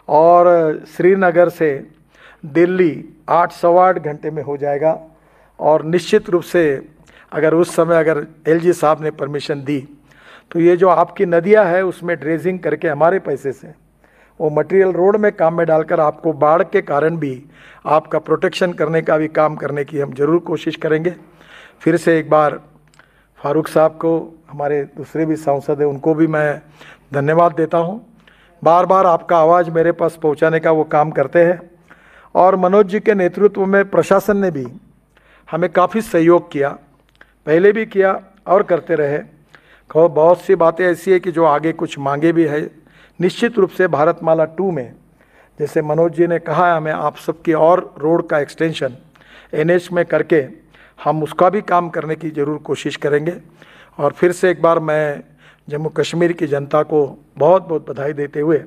और श्रीनगर से दिल्ली 8 सवा 8 घंटे में हो जाएगा। और निश्चित रूप से अगर उस समय अगर LG साहब ने परमिशन दी तो ये जो आपकी नदियां है उसमें ड्रेजिंग करके हमारे पैसे से वो मटेरियल रोड में काम में डालकर आपको बाढ़ के कारण भी आपका प्रोटेक्शन करने का भी काम करने की हम जरूर कोशिश करेंगे। फिर से एक बार फारूक साहब को, हमारे दूसरे भी सांसद हैं, उनको भी मैं धन्यवाद देता हूँ। बार बार आपका आवाज़ मेरे पास पहुंचाने का वो काम करते हैं। और मनोज जी के नेतृत्व में प्रशासन ने भी हमें काफ़ी सहयोग किया, पहले भी किया और करते रहे। बहुत सी बातें ऐसी है कि जो आगे कुछ मांगे भी है। निश्चित रूप से भारतमाला 2 में जैसे मनोज जी ने कहा है, हमें आप सबकी और रोड का एक्सटेंशन NH में करके हम उसका भी काम करने की ज़रूर कोशिश करेंगे। और फिर से एक बार मैं जम्मू कश्मीर की जनता को बहुत बहुत बधाई देते हुए,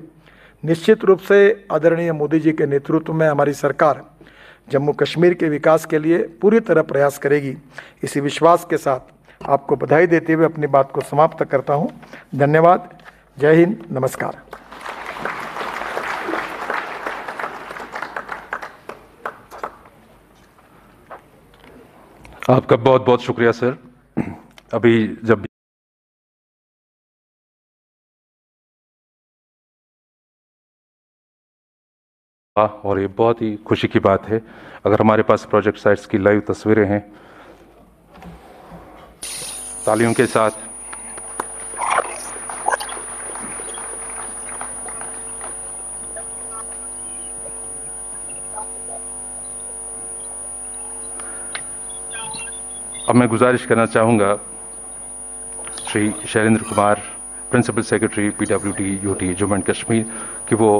निश्चित रूप से आदरणीय मोदी जी के नेतृत्व में हमारी सरकार जम्मू कश्मीर के विकास के लिए पूरी तरह प्रयास करेगी, इसी विश्वास के साथ आपको बधाई देते हुए अपनी बात को समाप्त करता हूं। धन्यवाद। जय हिंद, नमस्कार। आपका बहुत बहुत शुक्रिया सर। अभी जब और ये बहुत ही खुशी की बात है अगर हमारे पास प्रोजेक्ट साइट्स की लाइव तस्वीरें हैं, तालियों के साथ। अब मैं गुजारिश करना चाहूँगा Shri Shailendra Kumar, principal secretary PWD UT Jammu and Kashmir, कि वो